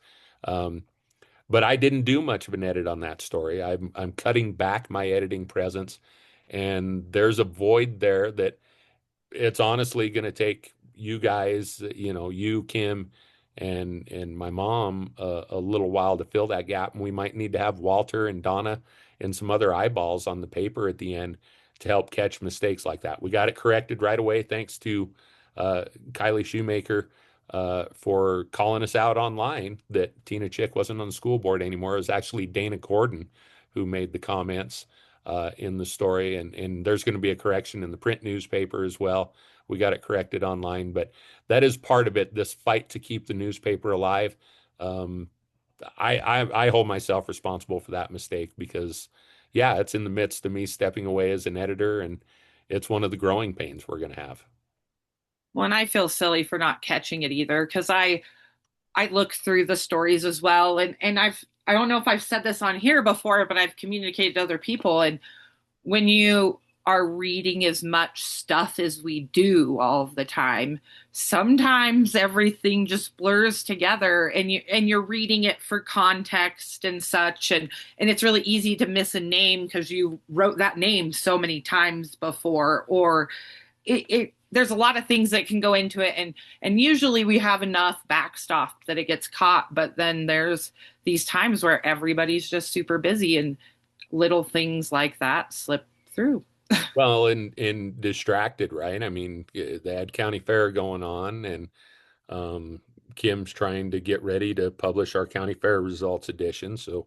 But I didn't do much of an edit on that story. I'm cutting back my editing presence, and there's a void there that it's honestly going to take you guys, you, Kim, and my mom, a little while to fill that gap. And we might need to have Walter and Donna and some other eyeballs on the paper at the end to help catch mistakes like that. We got it corrected right away, thanks to Kylie Shoemaker, for calling us out online that Tina Chick wasn't on the school board anymore. It was actually Dana Gordon who made the comments in the story, and there's going to be a correction in the print newspaper as well. We got it corrected online, but that is part of it, this fight to keep the newspaper alive. I hold myself responsible for that mistake because, yeah, it's in the midst of me stepping away as an editor, and it's one of the growing pains we're going to have. Well, and I feel silly for not catching it either, because I look through the stories as well, and I don't know if I've said this on here before, but I've communicated to other people, and when you are reading as much stuff as we do all of the time, sometimes everything just blurs together, and you're reading it for context and such, and it's really easy to miss a name because you wrote that name so many times before, or there's a lot of things that can go into it, and usually we have enough backstop that it gets caught, but then there's these times where everybody's just super busy and little things like that slip through. Well, and distracted, right? I mean, they had county fair going on, and Kim's trying to get ready to publish our county fair results edition. So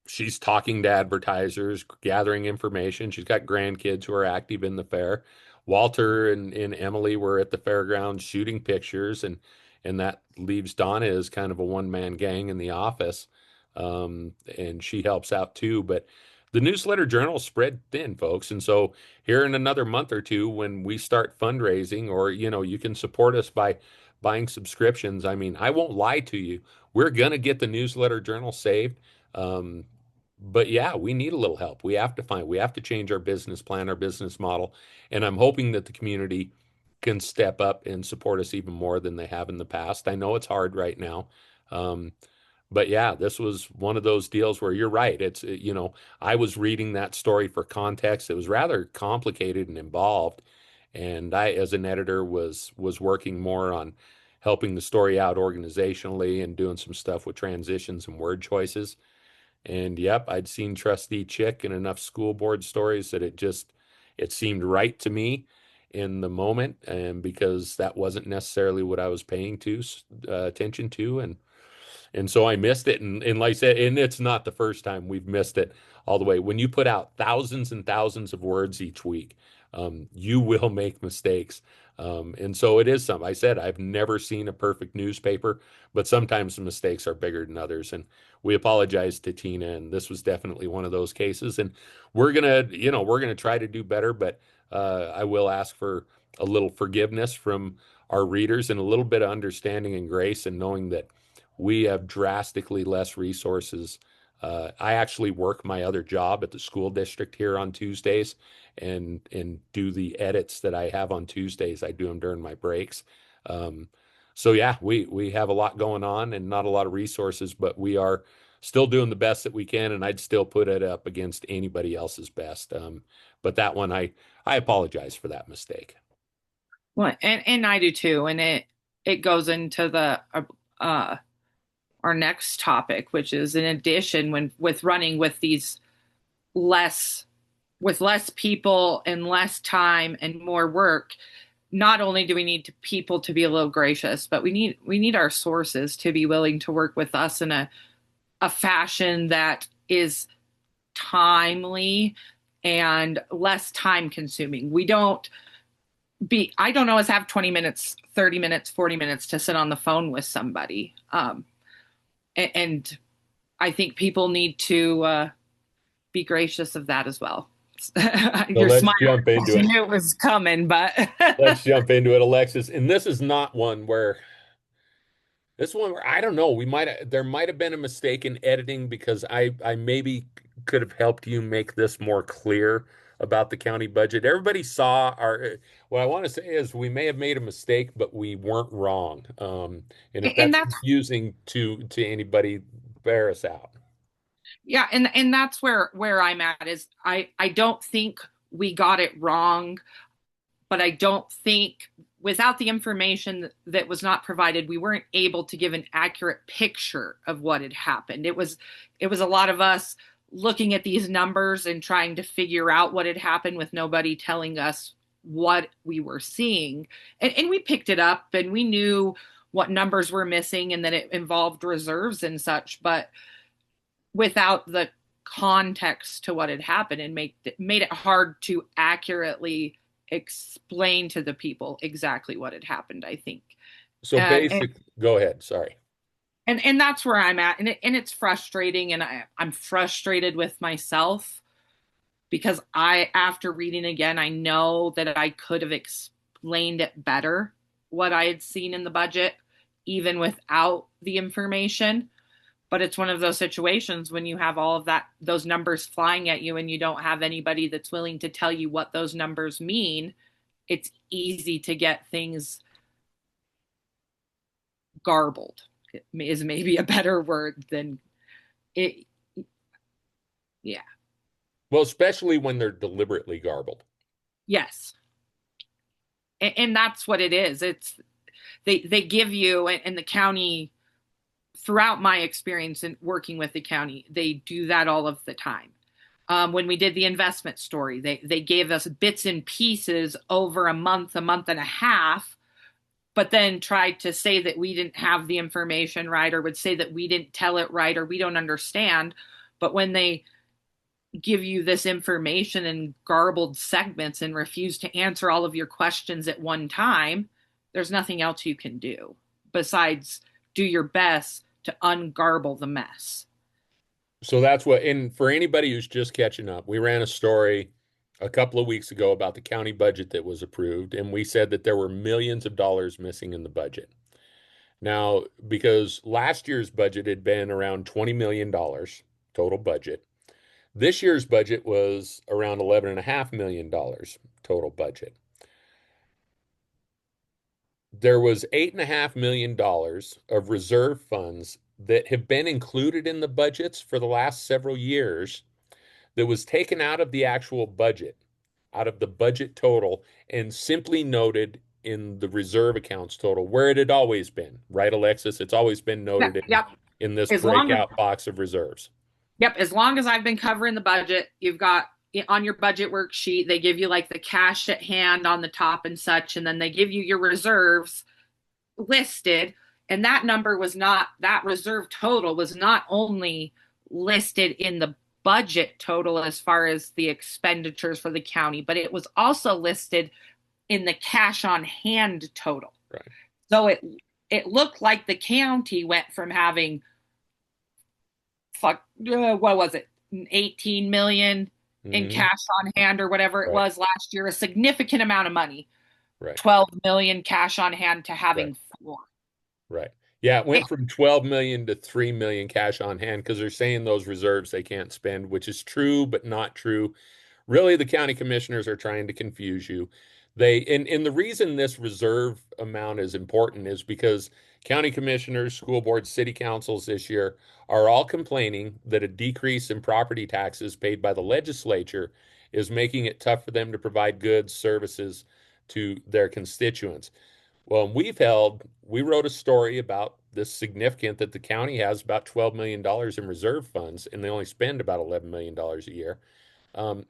she's talking to advertisers, gathering information. She's got grandkids who are active in the fair. Walter and Emily were at the fairgrounds shooting pictures, and that leaves Donna as kind of a one-man gang in the office, and she helps out too. But the newsletter journal spread thin, folks. And so here in another month or two, when we start fundraising, or, you can support us by buying subscriptions. I mean, I won't lie to you. We're going to get the newsletter journal saved. But yeah, we need a little help. We have to change our business plan, our business model. And I'm hoping that the community can step up and support us even more than they have in the past. I know it's hard right now. But yeah, this was one of those deals where you're right. I was reading that story for context. It was rather complicated and involved. And I, as an editor, was working more on helping the story out organizationally and doing some stuff with transitions and word choices. And yep, I'd seen Trustee Chick in enough school board stories that it seemed right to me in the moment, and because that wasn't necessarily what I was paying attention to, and so I missed it. And like I said, and it's not the first time we've missed it all the way. When you put out thousands and thousands of words each week, you will make mistakes. And so it is some. I said I've never seen a perfect newspaper, but sometimes the mistakes are bigger than others. And we apologize to Tina, and this was definitely one of those cases. And we're gonna try to do better, but I will ask for a little forgiveness from our readers and a little bit of understanding and grace, and knowing that we have drastically less resources. I actually work my other job at the school district here on Tuesdays, and do the edits that I have on Tuesdays. I do them during my breaks. Um, so yeah, we have a lot going on and not a lot of resources, but we are still doing the best that we can, and I'd still put it up against anybody else's best. But that one, I apologize for that mistake. Well, and I do too, and it goes into the our next topic, which is in addition when with running with these less with less people and less time and more work. Not only do we need people to be a little gracious, but we need our sources to be willing to work with us in a fashion that is timely and less time consuming. I don't always have 20 minutes, 30 minutes, 40 minutes to sit on the phone with somebody. And I think people need to be gracious of that as well. You're let's smiling. jump into You it. knew it was coming, but Let's jump into it, Alexis. And this is not one where I don't know, there might have been a mistake in editing, because I maybe could have helped you make this more clear about the county budget. Everybody saw what I want to say is we may have made a mistake, but we weren't wrong. And if and that's that's confusing to anybody, bear us out. yeah, and that's where I'm at is I don't think we got it wrong, but I don't think without the information that was not provided, we weren't able to give an accurate picture of what had happened. It was a lot of us looking at these numbers and trying to figure out what had happened with nobody telling us what we were seeing. And we picked it up and we knew what numbers were missing and that it involved reserves and such, but without the context to what had happened, and made it hard to accurately explain to the people exactly what had happened, I think. So go ahead. Sorry. And that's where I'm at. And it's frustrating. And I'm frustrated with myself because after reading again, I know that I could have explained it better, what I had seen in the budget, even without the information. But it's one of those situations when you have all of those numbers flying at you and you don't have anybody that's willing to tell you what those numbers mean, it's easy to get things garbled. It is maybe a better word than it. Yeah. Well, especially when they're deliberately garbled. Yes. And that's what it is. They give you, and the county, throughout my experience in working with the county, they do that all of the time. When we did the investment story, they gave us bits and pieces over a month and a half, but then tried to say that we didn't have the information right, or would say that we didn't tell it right, or we don't understand. But when they give you this information in garbled segments and refuse to answer all of your questions at one time, there's nothing else you can do besides do your best to ungarble the mess. So and for anybody who's just catching up, we ran a story a couple of weeks ago about the county budget that was approved, and we said that there were millions of dollars missing in the budget. Now, because last year's budget had been around $20 million total budget, this year's budget was around $11.5 million total budget. There was $8.5 million of reserve funds that have been included in the budgets for the last several years that was taken out of the actual budget, out of the budget total, and simply noted in the reserve accounts total where it had always been. Right, Alexis? It's always been noted in this breakout box of reserves. Yep. As long as I've been covering the budget, you've got on your budget worksheet, they give you like the cash at hand on the top and such, and then they give you your reserves listed. And that reserve total was not only listed in the budget total as far as the expenditures for the county, but it was also listed in the cash on hand total. Right. So it looked like the county went from having what was it, 18 million in Mhm. cash on hand or whatever it Right. was last year, a significant amount of money, Right. 12 million cash on hand to Right. having 4. Right. Yeah, it went from 12 million to 3 million cash on hand because they're saying those reserves they can't spend, which is true, but not true. Really, the county commissioners are trying to confuse you. And the reason this reserve amount is important is because county commissioners, school boards, city councils this year are all complaining that a decrease in property taxes paid by the legislature is making it tough for them to provide goods, services to their constituents. Well, we wrote a story about this significant that the county has about $12 million in reserve funds and they only spend about $11 million a year. Um,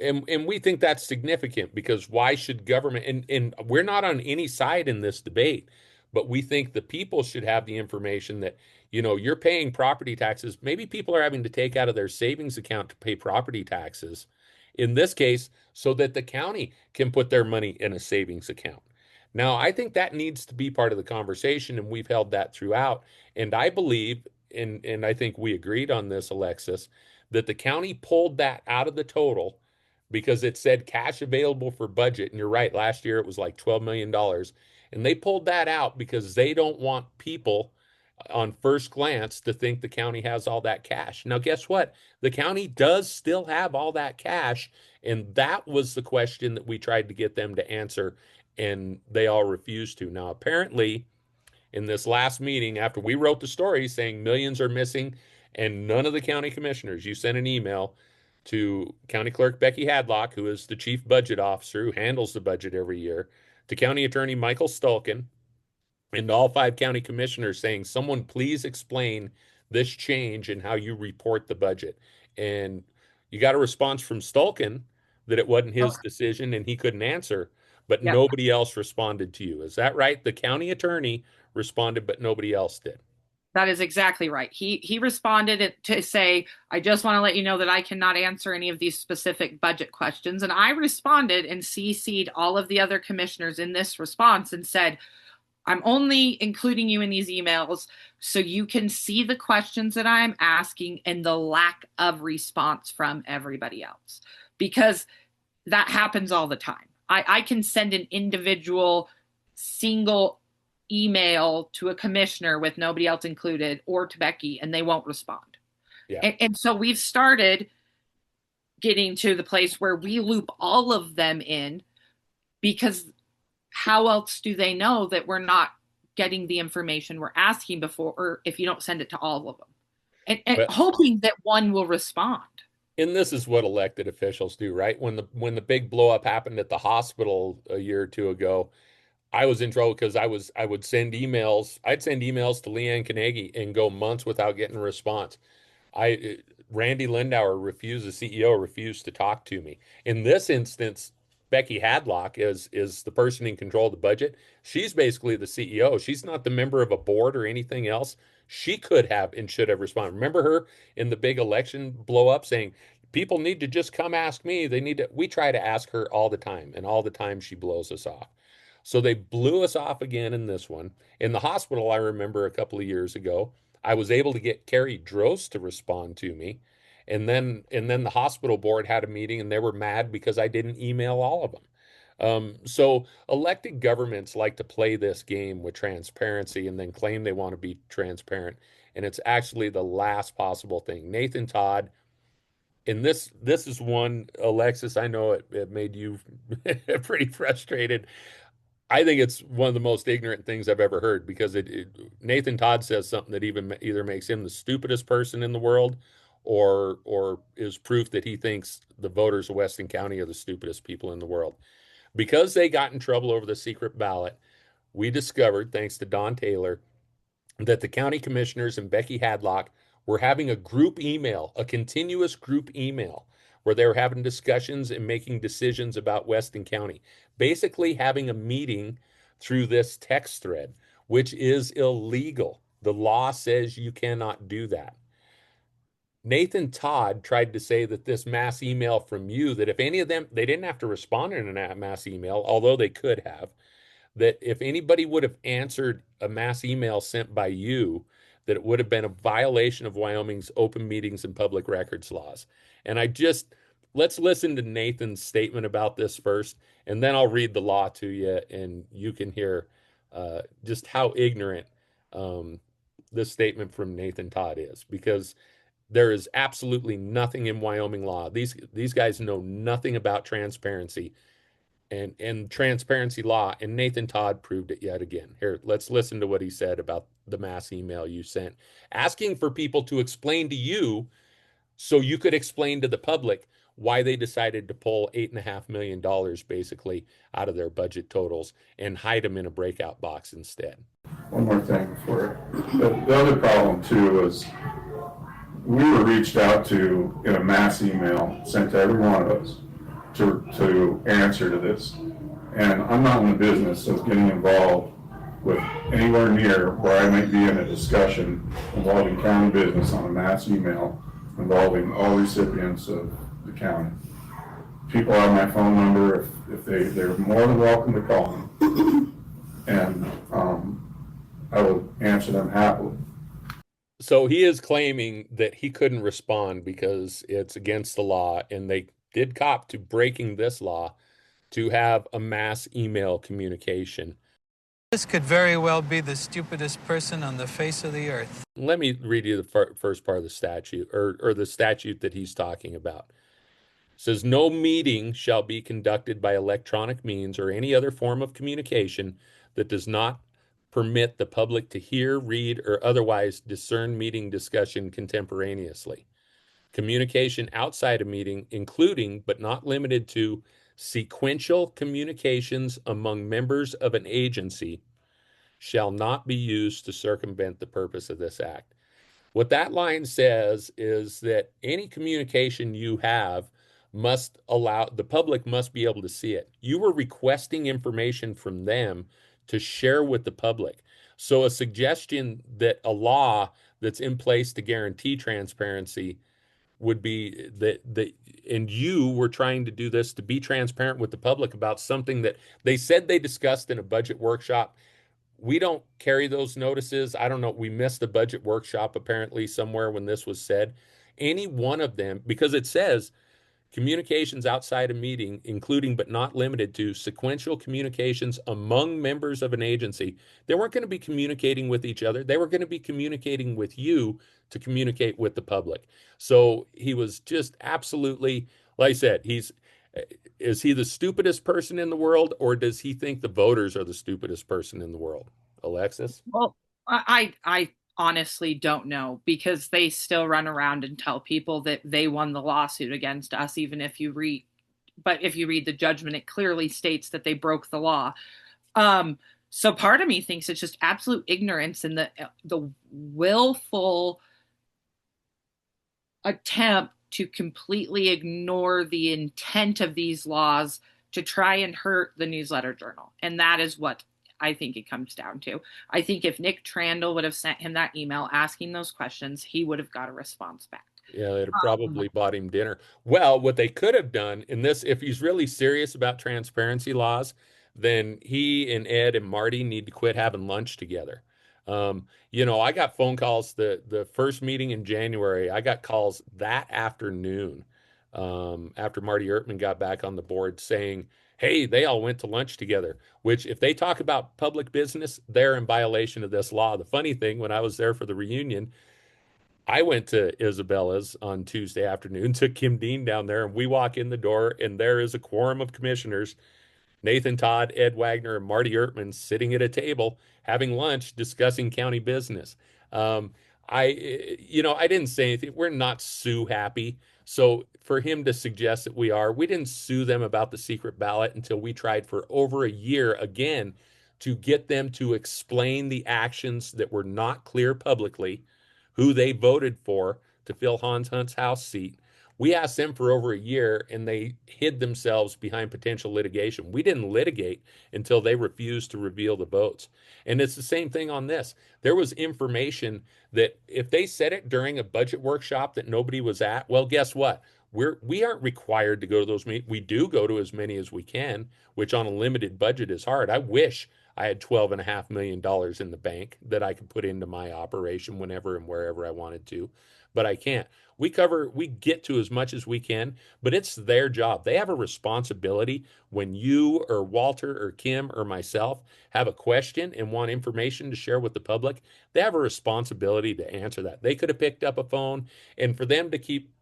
and we think that's significant because why should government, and we're not on any side in this debate, but we think the people should have the information that, you're paying property taxes. Maybe people are having to take out of their savings account to pay property taxes, in this case, so that the county can put their money in a savings account. Now, I think that needs to be part of the conversation, and we've held that throughout. And I believe, and I think we agreed on this, Alexis, that the county pulled that out of the total because it said cash available for budget. And you're right, last year it was like $12 million. And they pulled that out because they don't want people on first glance to think the county has all that cash. Now, guess what? The county does still have all that cash. And that was the question that we tried to get them to answer, and they all refused to. Now, apparently, in this last meeting, after we wrote the story saying millions are missing, and none of the county commissioners, you sent an email to County Clerk Becky Hadlock, who is the chief budget officer who handles the budget every year, to County Attorney Michael Stulkin, and all 5 county commissioners saying, someone please explain this change in how you report the budget. And you got a response from Stulkin that it wasn't his decision and he couldn't answer, but Yep. nobody else responded to you. Is that right? The county attorney responded, but nobody else did. That is exactly right. He responded to say, I just want to let you know that I cannot answer any of these specific budget questions. And I responded and CC'd all of the other commissioners in this response and said, I'm only including you in these emails so you can see the questions that I'm asking and the lack of response from everybody else, because that happens all the time. I can send an individual single email to a commissioner with nobody else included or to Becky and they won't respond. Yeah. And so we've started getting to the place where we loop all of them in, because how else do they know that we're not getting the information we're asking before, or if you don't send it to all of them, and But, hoping that one will respond. and this is what elected officials do, right? When the big blow up happened at the hospital a year or two ago, I was in trouble because I would send emails. I'd send emails to Leanne Carnegie and go months without getting a response. Randy Lindauer refused, the CEO refused to talk to me. In this instance, Becky Hadlock is the person in control of the budget. She's basically the CEO. She's not the member of a board or anything else. She could have and should have responded. Remember her in the big election blow up saying, people need to just come ask me. We try to ask her all the time, and all the time she blows us off. So they blew us off again in this one. In the hospital, I remember a couple of years ago, I was able to get Carrie Drost to respond to me. And then the hospital board had a meeting and they were mad because I didn't email all of them. So elected governments like to play this game with transparency and then claim they want to be transparent. And it's actually the last possible thing. Nathan Todd, and this is one, Alexis, I know it made you pretty frustrated. I think it's one of the most ignorant things I've ever heard because Nathan Todd says something that either makes him the stupidest person in the world or is proof that he thinks the voters of Weston County are the stupidest people in the world. Because they got in trouble over the secret ballot, we discovered, thanks to Don Taylor, that the county commissioners and Becky Hadlock were having a group email, a continuous group email, where they were having discussions and making decisions about Weston County, basically having a meeting through this text thread, which is illegal. The law says you cannot do that. Nathan Todd tried to say that this mass email from you, that if any of them, they didn't have to respond in a mass email, although they could have, that if anybody would have answered a mass email sent by you, that it would have been a violation of Wyoming's open meetings and public records laws. And let's listen to Nathan's statement about this first, and then I'll read the law to you, and you can hear just how ignorant this statement from Nathan Todd is, because there is absolutely nothing in Wyoming law. These guys know nothing about transparency and transparency law, and Nathan Todd proved it yet again. Here, let's listen to what he said about the mass email you sent, asking for people to explain to you so you could explain to the public why they decided to pull $8.5 million basically out of their budget totals and hide them in a breakout box instead. One more thing before. The other problem too is we were reached out to in a mass email sent to every one of us to answer to this. And I'm not in the business of getting involved with anywhere near where I might be in a discussion involving county business on a mass email involving all recipients of the county. People have my phone number. If they're more than welcome to call me. And I will answer them happily. So he is claiming that he couldn't respond because it's against the law, and they did cop to breaking this law to have a mass email communication. This could very well be the stupidest person on the face of the earth. Let me read you the first part of the statute, or the statute that he's talking about. It says, no meeting shall be conducted by electronic means or any other form of communication that does not permit the public to hear, read, or otherwise discern meeting discussion contemporaneously. Communication outside a meeting, including but not limited to sequential communications among members of an agency, shall not be used to circumvent the purpose of this act. What that line says is that any communication you have must allow, the public must be able to see it. You were requesting information from them to share with the public. So a suggestion that a law that's in place to guarantee transparency would be that and you were trying to do this to be transparent with the public about something that they said they discussed in a budget workshop. We don't carry those notices. I don't know. We missed a budget workshop apparently somewhere when this was said. Any one of them, because it says communications outside a meeting, including but not limited to sequential communications among members of an agency. They weren't going to be communicating with each other. They were going to be communicating with you to communicate with the public. So he was just absolutely, like I said, is he the stupidest person in the world, or does he think the voters are the stupidest person in the world? Alexis? Well, I honestly don't know, because they still run around and tell people that they won the lawsuit against us, even if you read the judgment, it clearly states that they broke the law. So part of me thinks it's just absolute ignorance and the willful attempt to completely ignore the intent of these laws to try and hurt the newsletter journal. And that is what I think it comes down to. I think if Nick Trandle would have sent him that email asking those questions, he would have got a response back. Yeah, they'd have probably bought him dinner. Well, what they could have done in this, if he's really serious about transparency laws, then he and Ed and Marty need to quit having lunch together. I got phone calls the first meeting in January. I got calls that afternoon after Marty Ertman got back on the board saying, hey, they all went to lunch together, which if they talk about public business, they're in violation of this law. The funny thing, when I was there for the reunion, I went to Isabella's on Tuesday afternoon, took Kim Dean down there, and we walk in the door, and there is a quorum of commissioners, Nathan Todd, Ed Wagner, and Marty Ertman sitting at a table having lunch discussing county business. I didn't say anything. We're not sue happy. So for him to suggest that we didn't sue them about the secret ballot until we tried for over a year again to get them to explain the actions that were not clear publicly, who they voted for to fill Hans Hunt's House seat, We asked them for over a year and they hid themselves behind potential litigation. We didn't litigate until they refused to reveal the votes. And it's the same thing on this. There was information that if they said it during a budget workshop that nobody was at, well, guess what? We aren't required to go to those meetings. We do go to as many as we can, which on a limited budget is hard. I wish I had $12.5 million in the bank that I could put into my operation whenever and wherever I wanted to, but I can't. We get to as much as we can, but it's their job. They have a responsibility when you or Walter or Kim or myself have a question and want information to share with the public. They have a responsibility to answer that. They could have picked up a phone, and for them to keep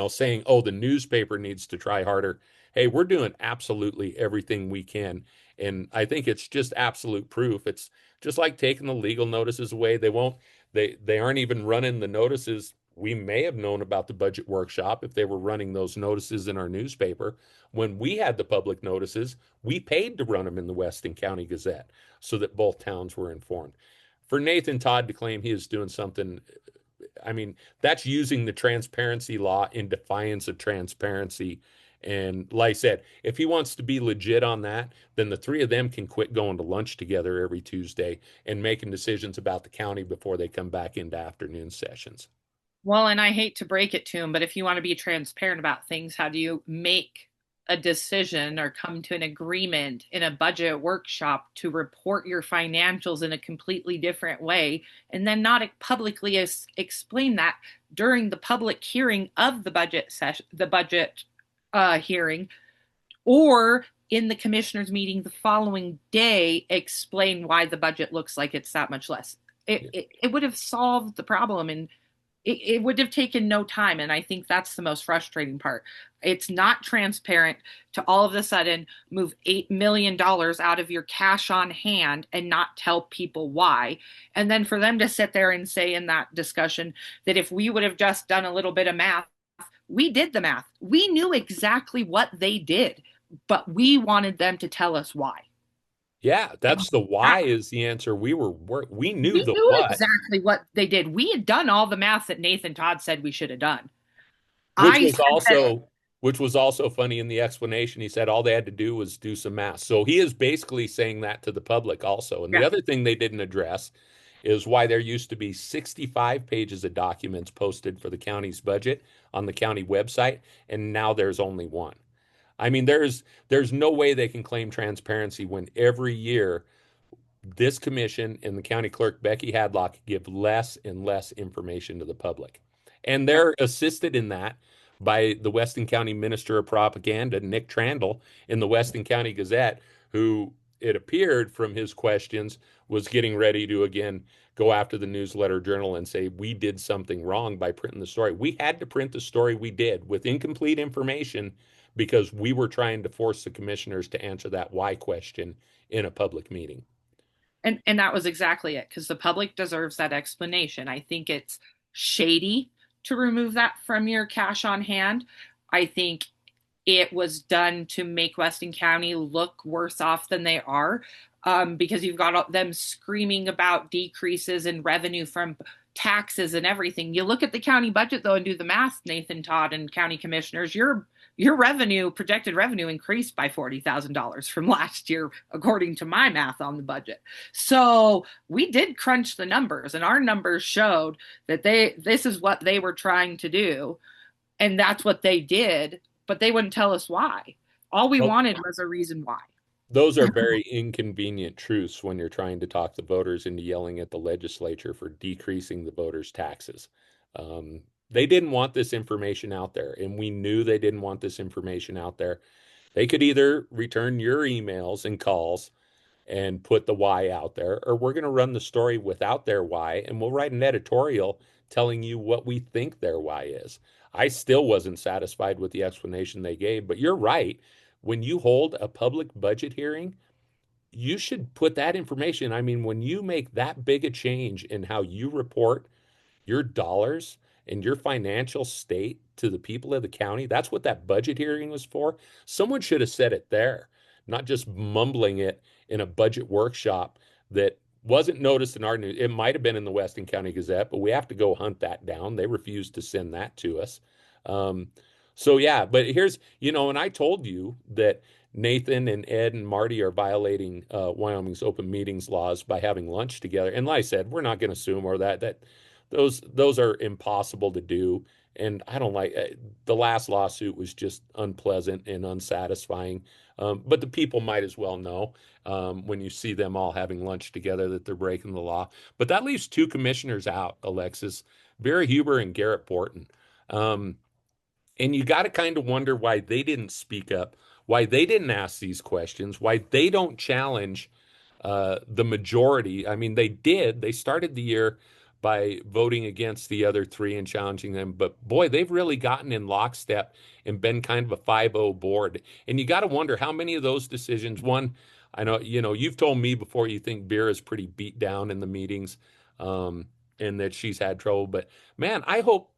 saying, oh, the newspaper needs to try harder. Hey, we're doing absolutely everything we can. And I think it's just absolute proof. It's just like taking the legal notices away. They aren't even running the notices. We may have known about the budget workshop if they were running those notices in our newspaper. When we had the public notices, we paid to run them in the Weston County Gazette so that both towns were informed. For Nathan Todd to claim he is doing something, I mean, that's using the transparency law in defiance of transparency. And like I said, if he wants to be legit on that, then the three of them can quit going to lunch together every Tuesday and making decisions about the county before they come back into afternoon sessions. Well, and I hate to break it to him, but if you want to be transparent about things, how do you make a decision or come to an agreement in a budget workshop to report your financials in a completely different way and then not publicly explain that during the public hearing of the budget session, the budget hearing, or in the commissioners meeting the following day, explain why the budget looks like it's that much less. It would have solved the problem, and it would have taken no time. And I think that's the most frustrating part. It's not transparent to all of a sudden move $8 million out of your cash on hand and not tell people why. And then for them to sit there and say in that discussion that if we would have just done a little bit of math, we did the math. We knew exactly what they did, but we wanted them to tell us why. Yeah, that's the why is the answer. We knew the knew what. exactly what they did. We had done all the math that Nathan Todd said we should have done. Which was also funny in the explanation. He said all they had to do was do some math. So he is basically saying that to the public also. And the other thing they didn't address is why there used to be 65 pages of documents posted for the county's budget on the county website, and now there's only one. I mean, there's no way they can claim transparency when every year this commission and the county clerk, Becky Hadlock, give less and less information to the public. And they're assisted in that by the Weston County Minister of Propaganda, Nick Trandle, in the Weston County Gazette, who it appeared from his questions was getting ready to again go after the Newsletter Journal and say we did something wrong by printing the story. We had to print the story we did with incomplete information because we were trying to force the commissioners to answer that why question in a public meeting. And that was exactly it, because the public deserves that explanation. I think it's shady to remove that from your cash on hand. I think it was done to make Weston County look worse off than they are, because you've got them screaming about decreases in revenue from taxes and everything. You look at the county budget, though, and do the math, Nathan Todd and county commissioners, your projected revenue increased by $40,000 from last year, according to my math on the budget. So we did crunch the numbers, and our numbers showed that this is what they were trying to do, and that's what they did, but they wouldn't tell us why. All we wanted was a reason why. Those are very inconvenient truths when you're trying to talk the voters into yelling at the legislature for decreasing the voters' taxes. They didn't want this information out there, and we knew they didn't want this information out there. They could either return your emails and calls and put the why out there, or we're going to run the story without their why, and we'll write an editorial telling you what we think their why is. I still wasn't satisfied with the explanation they gave, but you're right. When you hold a public budget hearing, you should put that information. I mean, when you make that big a change in how you report your dollars and your financial state to the people of the county, that's what that budget hearing was for. Someone should have said it there, not just mumbling it in a budget workshop that wasn't noticed in our news. It might have been in the Weston County Gazette, but we have to go hunt that down. They refused to send that to us. Um, so yeah, but here's, and I told you that Nathan and Ed and Marty are violating Wyoming's open meetings laws by having lunch together. And like I said, we're not going to assume or that those are impossible to do. And I don't like the last lawsuit was just unpleasant and unsatisfying. But the people might as well know when you see them all having lunch together that they're breaking the law. But that leaves two commissioners out, Alexis, Vera Huber and Garrett Borton. And you got to kind of wonder why they didn't speak up, why they didn't ask these questions, why they don't challenge the majority. I mean, they did. They started the year by voting against the other three and challenging them. But boy, they've really gotten in lockstep and been kind of a 5-0 board. And you got to wonder how many of those decisions, one, I know, you've told me before you think Vera is pretty beat down in the meetings and that she's had trouble. But man, I hope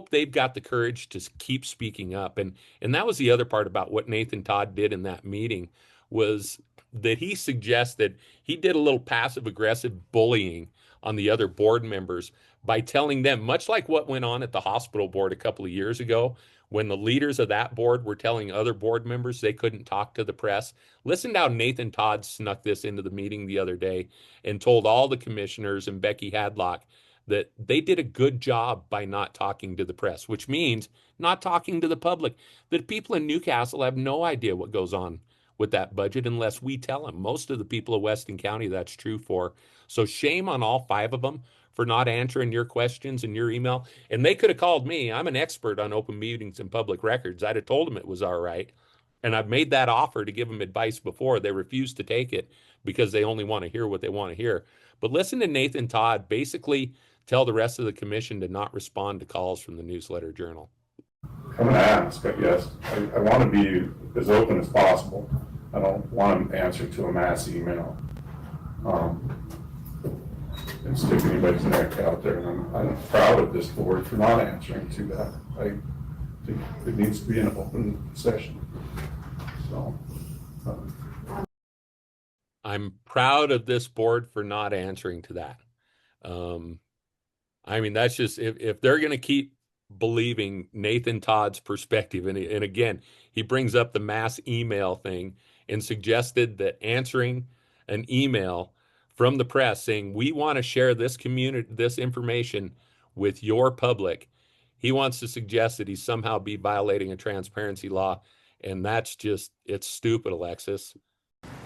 they've got the courage to keep speaking up. And that was the other part about what Nathan Todd did in that meeting was that he suggested he did a little passive aggressive bullying on the other board members by telling them, much like what went on at the hospital board a couple of years ago, when the leaders of that board were telling other board members they couldn't talk to the press. Listen to how Nathan Todd snuck this into the meeting the other day and told all the commissioners and Becky Hadlock that they did a good job by not talking to the press, which means not talking to the public. That people in Newcastle have no idea what goes on with that budget unless we tell them. Most of the people of Weston County that's true for. So shame on all 5 of them for not answering your questions in your email. And they could have called me. I'm an expert on open meetings and public records. I'd have told them it was all right. And I've made that offer to give them advice before. They refused to take it because they only want to hear what they want to hear. But listen to Nathan Todd basically tell the rest of the commission to not respond to calls from the Newsletter Journal. I'm going to ask, I guess. I want to be as open as possible. I don't want an answer to a mass email and stick anybody's neck out there. And I'm proud of this board for not answering to that. I think it needs to be an open session. So, I'm proud of this board for not answering to that. I mean, that's just if they're going to keep believing Nathan Todd's perspective, and again, he brings up the mass email thing and suggested that answering an email from the press saying we want to share this information with your public, he wants to suggest that he somehow be violating a transparency law, and that's just it's stupid, Alexis.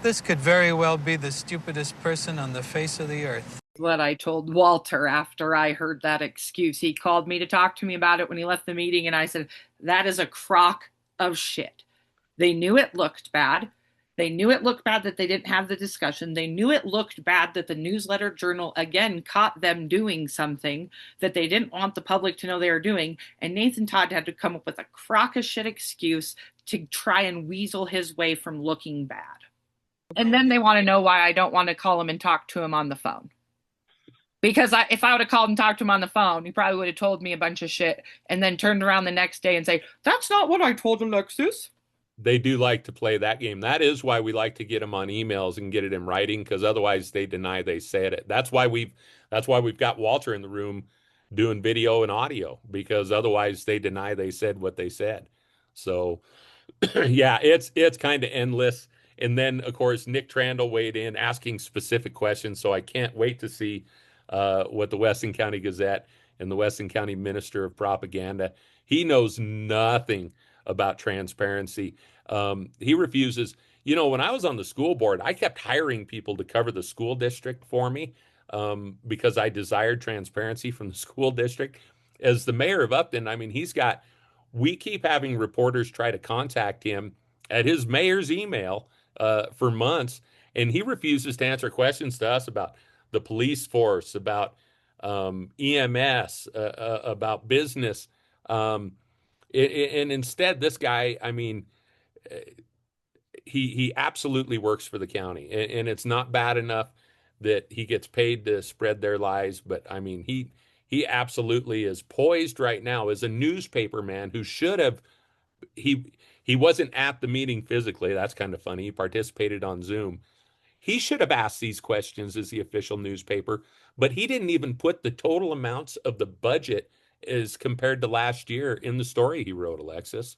This could very well be the stupidest person on the face of the earth. What I told Walter after I heard that excuse. He called me to talk to me about it when he left the meeting, and I said, that is a crock of shit. They knew it looked bad. They knew it looked bad that they didn't have the discussion. They knew it looked bad that the Newsletter Journal, again, caught them doing something that they didn't want the public to know they were doing. And Nathan Todd had to come up with a crock of shit excuse to try and weasel his way from looking bad. And then they want to know why I don't want to call him and talk to him on the phone. Because if I would have called and talked to him on the phone, he probably would have told me a bunch of shit and then turned around the next day and say, that's not what I told Alexis. They do like to play that game. That is why we like to get them on emails and get it in writing, because otherwise they deny they said it. That's why we've got Walter in the room doing video and audio, because otherwise they deny they said what they said. So yeah, it's kind of endless. And then of course Nick Trandle weighed in asking specific questions. So I can't wait to see what the Weston County Gazette and the Weston County Minister of Propaganda. He knows nothing about transparency. He refuses. When I was on the school board, I kept hiring people to cover the school district for me because I desired transparency from the school district. As the mayor of Upton, I mean, we keep having reporters try to contact him at his mayor's email for months, and he refuses to answer questions to us about the police force, about EMS, about business. And instead, this guy, I mean, he absolutely works for the county, and it's not bad enough that he gets paid to spread their lies. But I mean, he absolutely is poised right now as a newspaper man who should have. He wasn't at the meeting physically. That's kind of funny. He participated on Zoom. He should have asked these questions as the official newspaper, but he didn't even put the total amounts of the budget as compared to last year in the story he wrote, Alexis.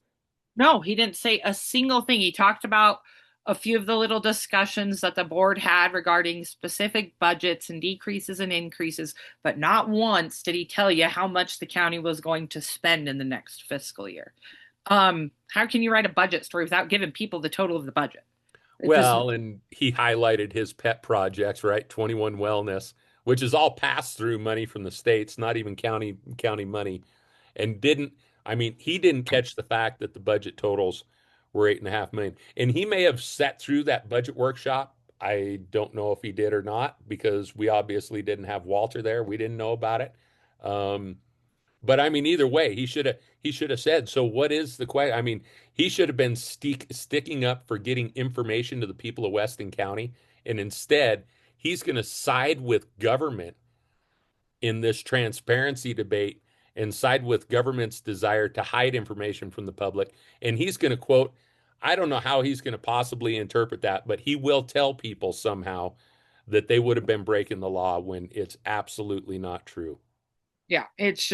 No, he didn't say a single thing. He talked about a few of the little discussions that the board had regarding specific budgets and decreases and increases, but not once did he tell you how much the county was going to spend in the next fiscal year. How can you write a budget story without giving people the total of the budget? Well, and he highlighted his pet projects, right? 21 Wellness, which is all pass through money from the states, not even county money. And he didn't catch the fact that the budget totals were 8.5 million. And he may have sat through that budget workshop. I don't know if he did or not, because we obviously didn't have Walter there. We didn't know about it. But either way, he should have said. So what is the question? He should have been sticking up for getting information to the people of Weston County, and instead he's going to side with government in this transparency debate and side with government's desire to hide information from the public. And he's going to quote, I don't know how he's going to possibly interpret that, but he will tell people somehow that they would have been breaking the law when it's absolutely not true. Yeah, it's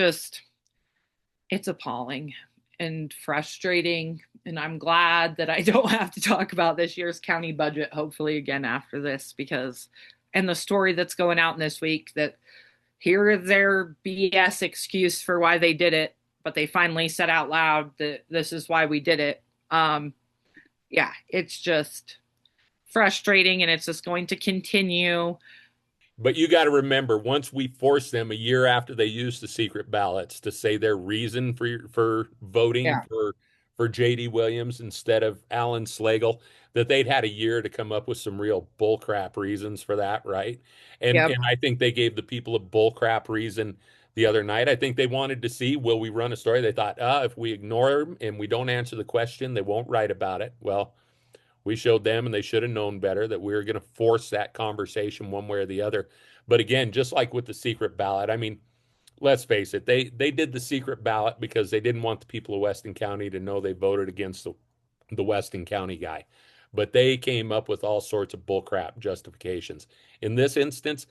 appalling and frustrating. And I'm glad that I don't have to talk about this year's county budget, hopefully again after this, and the story that's going out this week, that here is their BS excuse for why they did it, but they finally said out loud that this is why we did it. Yeah, it's just frustrating, and it's just going to continue. But you got to remember, once we force them a year after they use the secret ballots to say their reason for voting for J.D. Williams instead of Alan Slagle, that they'd had a year to come up with some real bullcrap reasons for that, right? And I think they gave the people a bullcrap reason the other night. I think they wanted to see, will we run a story? They thought, if we ignore them and we don't answer the question, they won't write about it. Well, we showed them, and they should have known better, that we were going to force that conversation one way or the other. But again, just like with the secret ballot, let's face it, they did the secret ballot because they didn't want the people of Weston County to know they voted against the Weston County guy. But they came up with all sorts of bullcrap justifications. In this instance,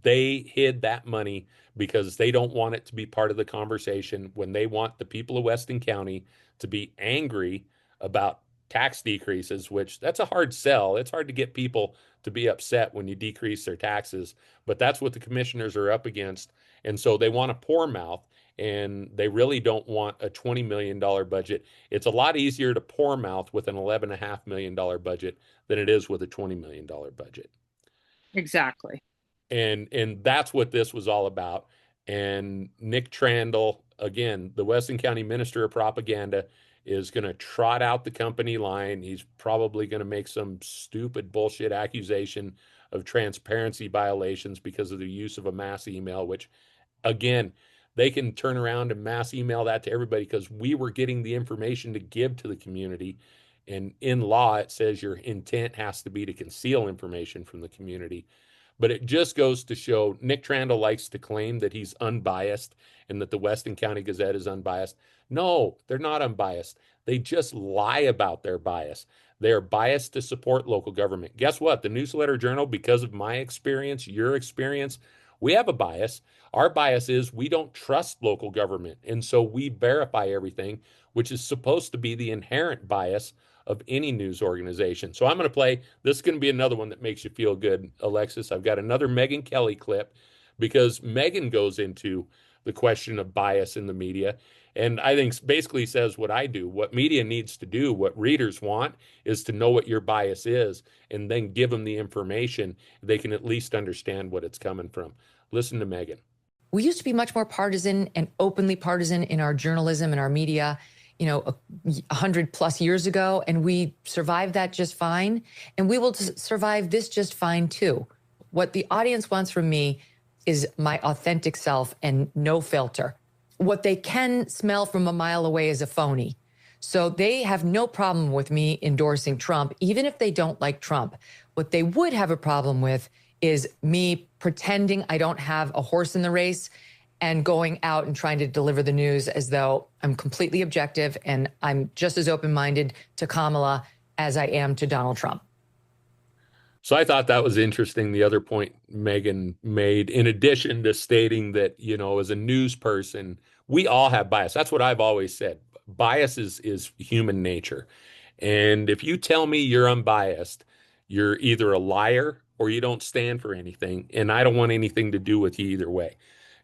they hid that money because they don't want it to be part of the conversation when they want the people of Weston County to be angry about tax decreases, which that's a hard sell. It's hard to get people to be upset when you decrease their taxes, but that's what the commissioners are up against. And so they want a poor mouth, and they really don't want a $20 million budget. It's a lot easier to poor mouth with an $11.5 million budget than it is with a $20 million budget. Exactly. And that's what this was all about. And Nick Trandle, again, the Weston County Minister of Propaganda, is going to trot out the company line. He's probably going to make some stupid bullshit accusation of transparency violations because of the use of a mass email, which, again, they can turn around and mass email that to everybody because we were getting the information to give to the community. And in law, it says your intent has to be to conceal information from the community. But it just goes to show Nick Trandle likes to claim that he's unbiased and that the Weston County Gazette is unbiased. No, they're not unbiased. They just lie about their bias. They're biased to support local government. Guess what? The Newsletter Journal, because of my experience, your experience, we have a bias. Our bias is we don't trust local government. And so we verify everything, which is supposed to be the inherent bias of any news organization. So I'm going to play, this is going to be another one that makes you feel good, Alexis. I've got another Megyn Kelly clip because Megyn goes into the question of bias in the media. And I think basically says what I do. What media needs to do, what readers want, is to know what your bias is and then give them the information. They can at least understand what it's coming from. Listen to Megyn. We used to be much more partisan and openly partisan in our journalism and our media, 100+ years ago, and we survived that just fine. And we will survive this just fine too. What the audience wants from me is my authentic self and no filter. What they can smell from a mile away is a phony. So they have no problem with me endorsing Trump, even if they don't like Trump. What they would have a problem with is me pretending I don't have a horse in the race and going out and trying to deliver the news as though I'm completely objective and I'm just as open-minded to Kamala as I am to Donald Trump. So I thought that was interesting. The other point Megyn made, in addition to stating that, as a news person, we all have bias. That's what I've always said. Bias is human nature. And if you tell me you're unbiased, you're either a liar or you don't stand for anything. And I don't want anything to do with you either way.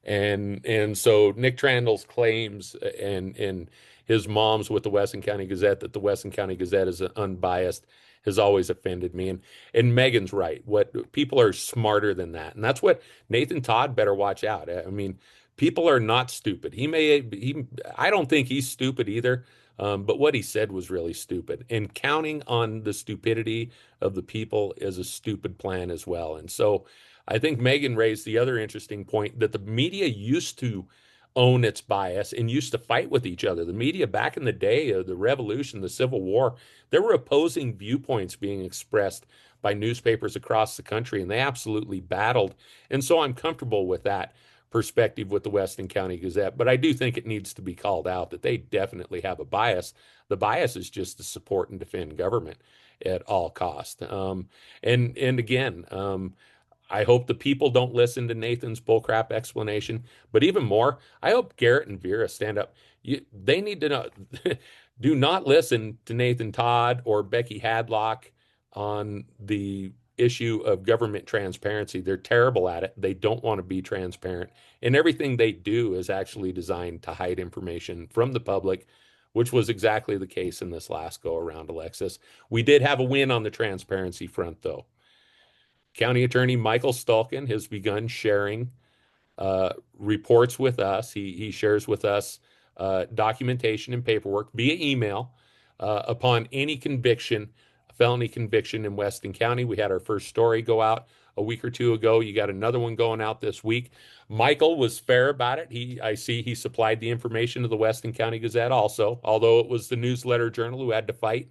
And so Nick Trandall's claims and his mom's with the Weston County Gazette that the Weston County Gazette is unbiased has always offended me. And Megan's right. What people are smarter than that. And that's what Nathan Todd better watch out. I mean, people are not stupid. I don't think he's stupid either. But what he said was really stupid. And counting on the stupidity of the people is a stupid plan as well. And so I think Megan raised the other interesting point that the media used to own its bias and used to fight with each other. The media back in the day of the Revolution, the Civil War, there were opposing viewpoints being expressed by newspapers across the country, and they absolutely battled. And so I'm comfortable with that perspective with the Weston County Gazette, but I do think it needs to be called out that they definitely have a bias. The bias is just to support and defend government at all cost. And again, I hope the people don't listen to Nathan's bullcrap explanation, but even more, I hope Garrett and Vera stand up. They need to know, do not listen to Nathan Todd or Becky Hadlock on the issue of government transparency. They're terrible at it. They don't want to be transparent. And everything they do is actually designed to hide information from the public, which was exactly the case in this last go around, Alexis. We did have a win on the transparency front, though. County Attorney Michael Stulkin has begun sharing reports with us. He shares with us documentation and paperwork via email upon any conviction, felony conviction in Weston County. We had our first story go out a week or two ago. You got another one going out this week. Michael was fair about it. I see he supplied the information to the Weston County Gazette also, although it was the Newsletter Journal who had to fight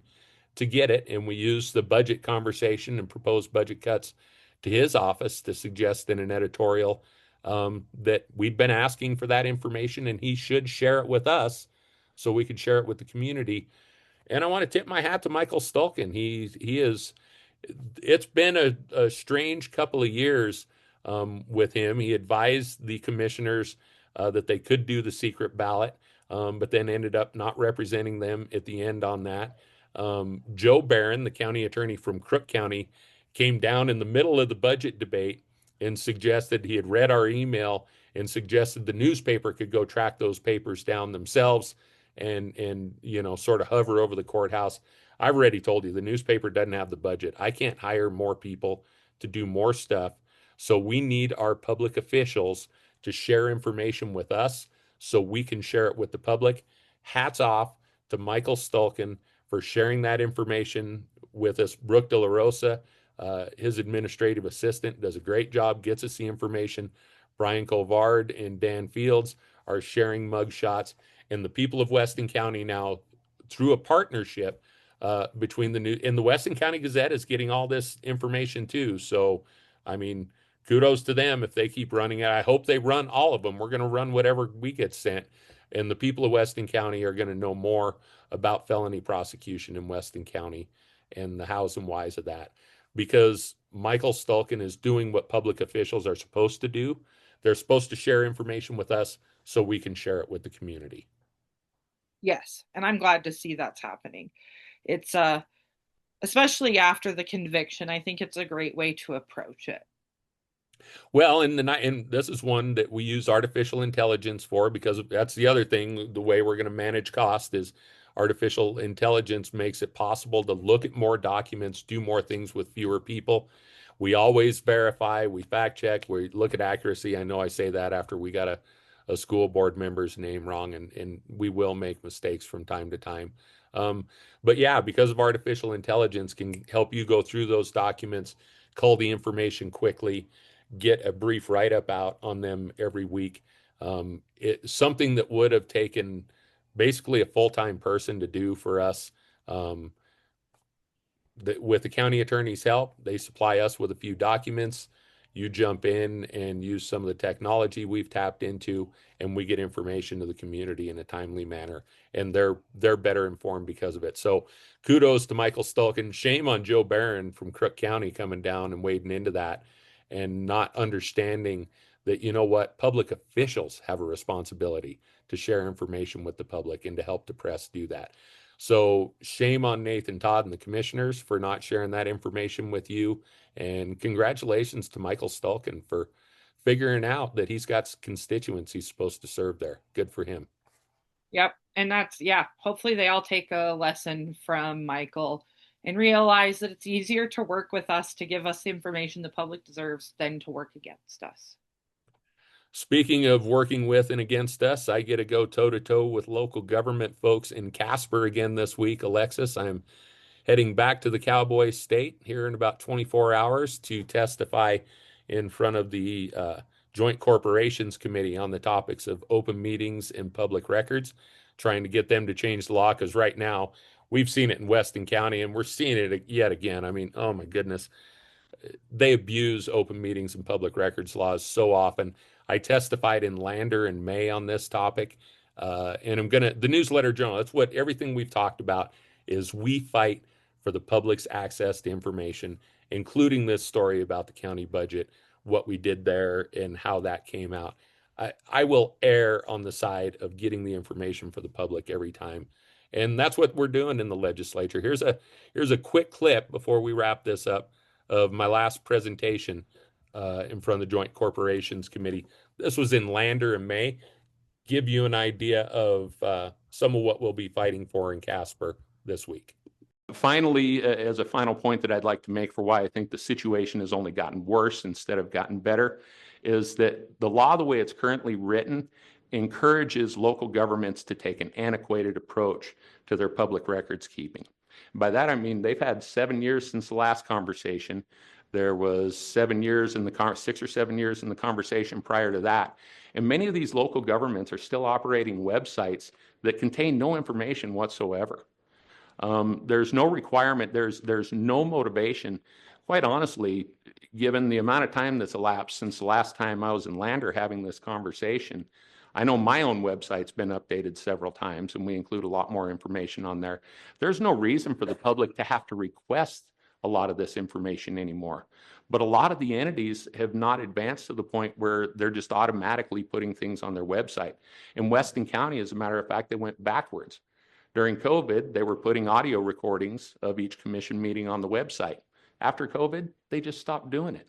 to get it. And we used the budget conversation and proposed budget cuts to his office to suggest in an editorial that we'd been asking for that information and he should share it with us so we could share it with the community. And I want to tip my hat to Michael Stulkin. It's been a strange couple of years with him. He advised the commissioners that they could do the secret ballot, but then ended up not representing them at the end on that. Joe Barron, the county attorney from Crook County, came down in the middle of the budget debate and suggested he had read our email and suggested the newspaper could go track those papers down themselves and sort of hover over the courthouse. I've already told you the newspaper doesn't have the budget. I can't hire more people to do more stuff. So we need our public officials to share information with us so we can share it with the public. Hats off to Michael Stulkin for sharing that information with us. Brooke De La Rosa, his administrative assistant, does a great job, gets us the information. Brian Colvard and Dan Fields are sharing mugshots. And the people of Weston County now, through a partnership between the Weston County Gazette is getting all this information too. So, I mean, kudos to them if they keep running it. I hope they run all of them. We're going to run whatever we get sent. And the people of Weston County are going to know more about felony prosecution in Weston County and the hows and whys of that. Because Michael Stulkin is doing what public officials are supposed to do. They're supposed to share information with us so we can share it with the community. Yes, and I'm glad to see that's happening. It's especially after the conviction, I think it's a great way to approach it. Well, and this is one that we use artificial intelligence for, because that's the other thing. The way we're going to manage cost is artificial intelligence makes it possible to look at more documents, do more things with fewer people. We always verify, we fact check, we look at accuracy. I know I say that after we got a school board member's name wrong, and we will make mistakes from time to time. But yeah, because of artificial intelligence can help you go through those documents, cull the information quickly, get a brief write-up out on them every week. It's something that would have taken basically a full-time person to do for us. With the county attorney's help, they supply us with a few documents. You jump in and use some of the technology we've tapped into, and we get information to the community in a timely manner. And they're better informed because of it. So kudos to Michael Stulkin. Shame on Joe Barron from Crook County coming down and wading into that and not understanding that, you know what, public officials have a responsibility to share information with the public and to help the press do that. So shame on Nathan Todd and the commissioners for not sharing that information with you. And congratulations to Michael Stulkin for figuring out that he's got constituents he's supposed to serve there. Good for him. Yep. And that's, yeah, hopefully they all take a lesson from Michael and realize that it's easier to work with us to give us the information the public deserves than to work against us. Speaking of working with and against us, I get to go toe to toe with local government folks in Casper again this week. Alexis, I'm heading back to the Cowboy State here in about 24 hours to testify in front of the Joint Corporations Committee on the topics of open meetings and public records, trying to get them to change the law, because right now we've seen it in Weston County and we're seeing it yet again. I mean, oh my goodness, they abuse open meetings and public records laws so often. I testified in Lander in May on this topic, and the newsletter journal, that's what everything we've talked about is. We fight for the public's access to information, including this story about the county budget, what we did there and how that came out. I will err on the side of getting the information for the public every time. And that's what we're doing in the legislature. Here's a quick clip before we wrap this up of my last presentation in front of the Joint Corporations Committee. This was in Lander in May. Give you an idea of some of what we'll be fighting for in Casper this week. Finally, as a final point that I'd like to make for why I think the situation has only gotten worse instead of gotten better, is that the law, the way it's currently written, encourages local governments to take an antiquated approach to their public records keeping. By that, I mean they've had 7 years since the last conversation. There was 7 years in the 6 or 7 years in the conversation prior to that. And many of these local governments are still operating websites that contain no information whatsoever. There's no requirement, there's no motivation. Quite honestly, given the amount of time that's elapsed since the last time I was in Lander having this conversation, I know my own website's been updated several times and we include a lot more information on there. There's no reason for the public to have to request a lot of this information anymore. But a lot of the entities have not advanced to the point where they're just automatically putting things on their website. In Weston County, as a matter of fact, they went backwards. During COVID, they were putting audio recordings of each commission meeting on the website. After COVID, they just stopped doing it.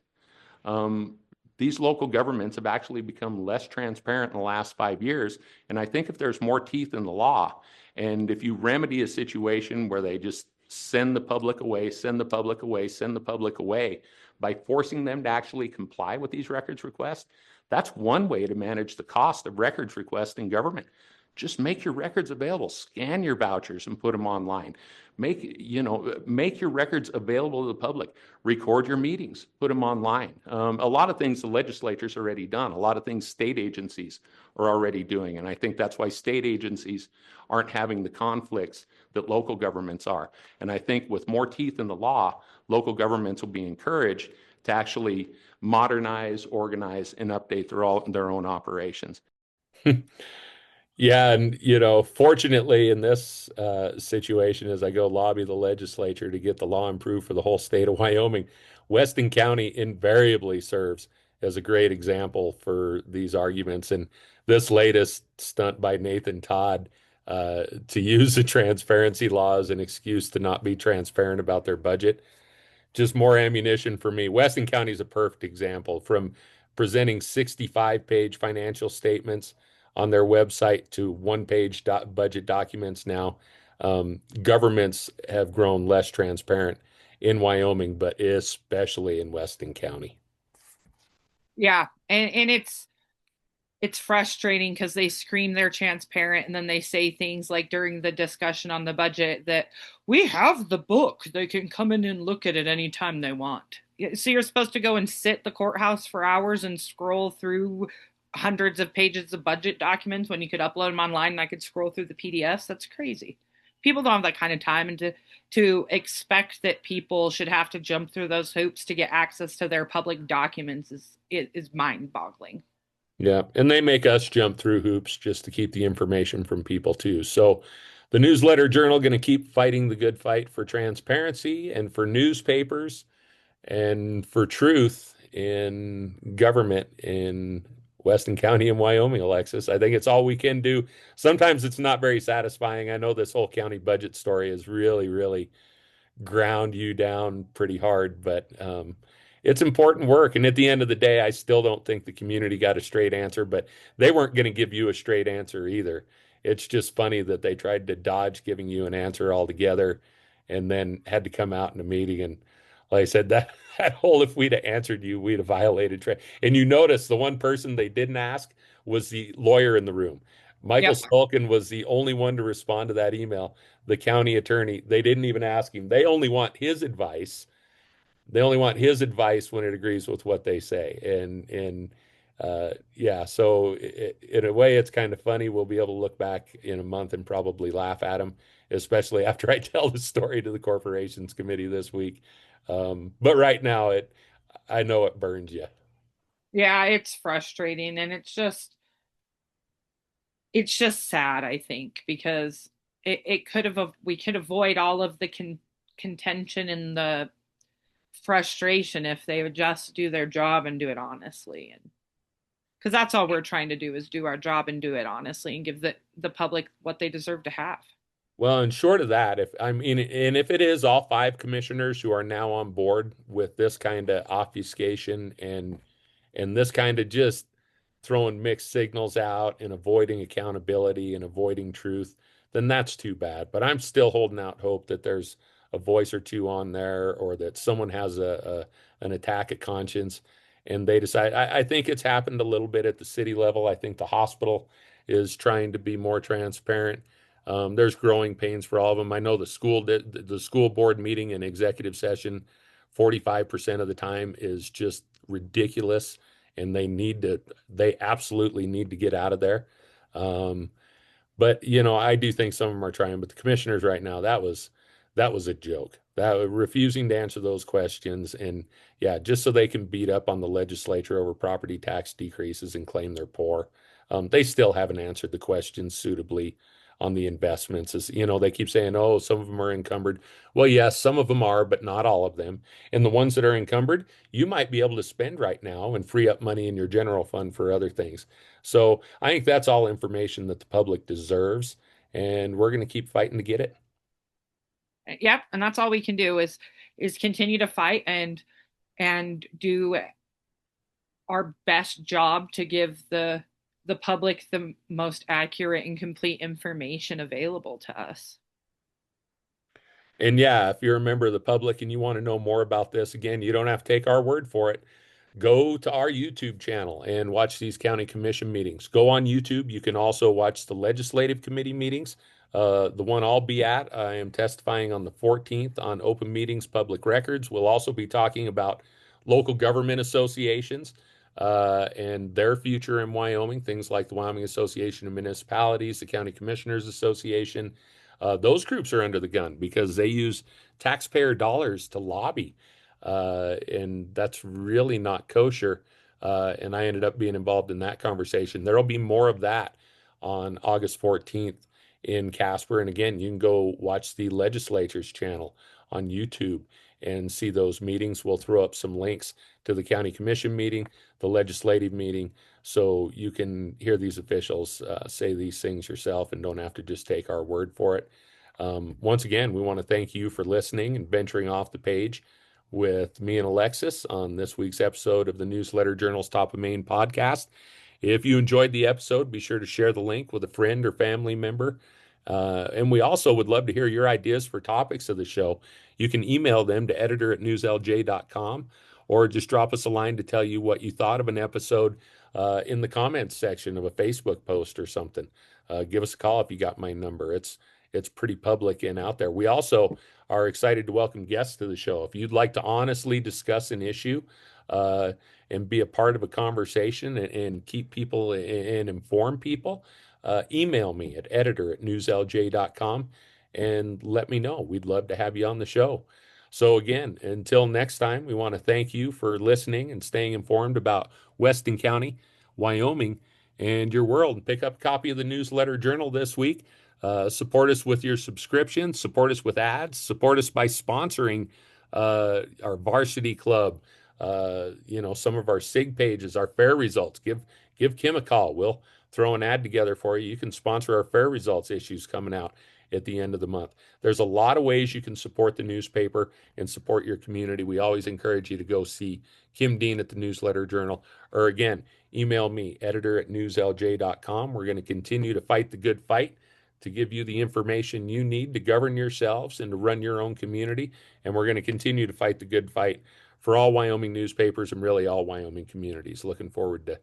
These local governments have actually become less transparent in the last 5 years. And I think if there's more teeth in the law, and if you remedy a situation where they just send the public away, send the public away, send the public away, by forcing them to actually comply with these records requests, that's one way to manage the cost of records requests in government. Just make your records available, scan your vouchers and put them online. Make your records available to the public, record your meetings, put them online. A lot of things the legislature's already done, a lot of things state agencies are already doing. And I think that's why state agencies aren't having the conflicts that local governments are. And I think with more teeth in the law, local governments will be encouraged to actually modernize, organize, and update their own operations. Yeah, and fortunately in this situation, as I go lobby the legislature to get the law improved for the whole state of Wyoming, Weston County invariably serves as a great example for these arguments. And this latest stunt by Nathan Todd to use the transparency law as an excuse to not be transparent about their budget, just more ammunition for me. Weston County is a perfect example, from presenting 65-page financial statements on their website to one-page budget documents now. Governments have grown less transparent in Wyoming, but especially in Weston County. Yeah, and it's frustrating because they scream they're transparent and then they say things like during the discussion on the budget that we have the book, they can come in and look at it anytime they want. So you're supposed to go and sit the courthouse for hours and scroll through hundreds of pages of budget documents when you could upload them online and I could scroll through the PDFs. That's crazy. People don't have that kind of time, and to expect that people should have to jump through those hoops to get access to their public documents is mind-boggling. Yeah, and they make us jump through hoops just to keep the information from people too. So the Newsletter Journal going to keep fighting the good fight for transparency and for newspapers and for truth in government in Weston County and Wyoming, Alexis. I think it's all we can do. Sometimes it's not very satisfying. I know this whole county budget story has really, really ground you down pretty hard, but it's important work. And at the end of the day, I still don't think the community got a straight answer, but they weren't going to give you a straight answer either. It's just funny that they tried to dodge giving you an answer altogether and then had to come out in a meeting. And like I said, that whole, if we'd have answered you, we'd have violated trade. And you notice the one person they didn't ask was the lawyer in the room. Michael Yep. Stolken was the only one to respond to that email. The county attorney, they didn't even ask him. They only want his advice. They only want his advice when it agrees with what they say. And yeah, so in a way, it's kind of funny. We'll be able to look back in a month and probably laugh at him, especially after I tell the story to the corporations committee this week. But right now, I know it burns you. Yeah, it's frustrating, and it's just sad, I think, because it could have we could avoid all of the contention and the frustration if they would just do their job and do it honestly. And because that's all we're trying to do is do our job and do it honestly and give the public what they deserve to have. Well, and short of that, if I mean, and if it is all five commissioners who are now on board with this kind of obfuscation and this kind of just throwing mixed signals out and avoiding accountability and avoiding truth, then that's too bad. But I'm still holding out hope that there's a voice or two on there, or that someone has an attack of conscience and they decide. I think it's happened a little bit at the city level. I think the hospital is trying to be more transparent. There's growing pains for all of them. I know the school board meeting and executive session, 45% of the time is just ridiculous, and they absolutely need to get out of there. But I do think some of them are trying. But the commissioners right now, that was a joke. That refusing to answer those questions, and yeah, just so they can beat up on the legislature over property tax decreases and claim they're poor. They still haven't answered the questions suitably on the investments. As they keep saying, oh, some of them are encumbered. Well, yes, some of them are, but not all of them. And the ones that are encumbered, you might be able to spend right now and free up money in your general fund for other things. So I think that's all information that the public deserves, and we're going to keep fighting to get it. Yep, and that's all we can do is continue to fight and do our best job to give the public the most accurate and complete information available to us. And yeah, if you're a member of the public and you want to know more about this, again, you don't have to take our word for it. Go to our YouTube channel and watch these county commission meetings. Go on YouTube. You can also watch the legislative committee meetings. The one I'll be at, I am testifying on the 14th on open meetings, public records. We'll also be talking about local government associations and their future in Wyoming, things like the Wyoming Association of Municipalities, the County Commissioners Association. Those groups are under the gun because they use taxpayer dollars to lobby, and that's really not kosher. And I ended up being involved in that conversation. There'll be more of that on August 14th in Casper. And again, you can go watch the legislature's channel on YouTube and see those meetings. We'll throw up some links to the county commission meeting, the legislative meeting, so you can hear these officials say these things yourself and don't have to just take our word for it. Once again, we want to thank you for listening and venturing off the page with me and Alexis on this week's episode of the Newsletter Journal's Top of Maine podcast. If you enjoyed the episode, be sure to share the link with a friend or family member. And we also would love to hear your ideas for topics of the show. You can email them to editor@newslj.com or just drop us a line to tell you what you thought of an episode in the comments section of a Facebook post or something. Give us a call if you got my number. It's pretty public and out there. We also are excited to welcome guests to the show. If you'd like to honestly discuss an issue and be a part of a conversation and keep people and inform people, email me at editor@newslj.com and let me know. We'd love to have you on the show. So again, until next time, we want to thank you for listening and staying informed about Weston County, Wyoming, and your world. And pick up a copy of the Newsletter Journal this week. Support us with your subscription, support us with ads, support us by sponsoring our varsity club, some of our SIG pages, our fair results. Give Kim a call. We'll throw an ad together for you. You can sponsor our fair results issues coming out at the end of the month. There's a lot of ways you can support the newspaper and support your community. We always encourage you to go see Kim Dean at the Newsletter Journal, or again, email me, editor@newslj.com. We're going to continue to fight the good fight to give you the information you need to govern yourselves and to run your own community. And we're going to continue to fight the good fight for all Wyoming newspapers and really all Wyoming communities. Looking forward to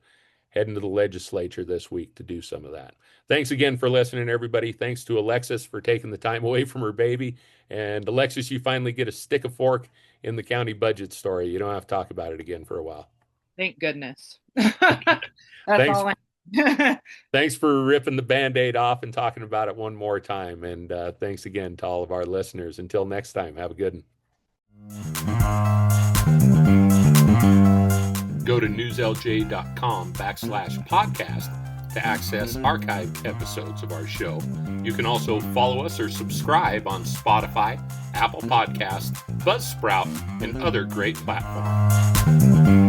heading to the legislature this week to do some of that. Thanks again for listening, everybody. Thanks to Alexis for taking the time away from her baby. And Alexis, you finally get to stick a fork in the county budget story. You don't have to talk about it again for a while. Thank goodness. That's Thanks. all Thanks for ripping the Band-Aid off and talking about it one more time. And thanks again to all of our listeners. Until next time, have a good one. Go to newslj.com/podcast to access archived episodes of our show. You can also follow us or subscribe on Spotify, Apple Podcasts, Buzzsprout, and other great platforms.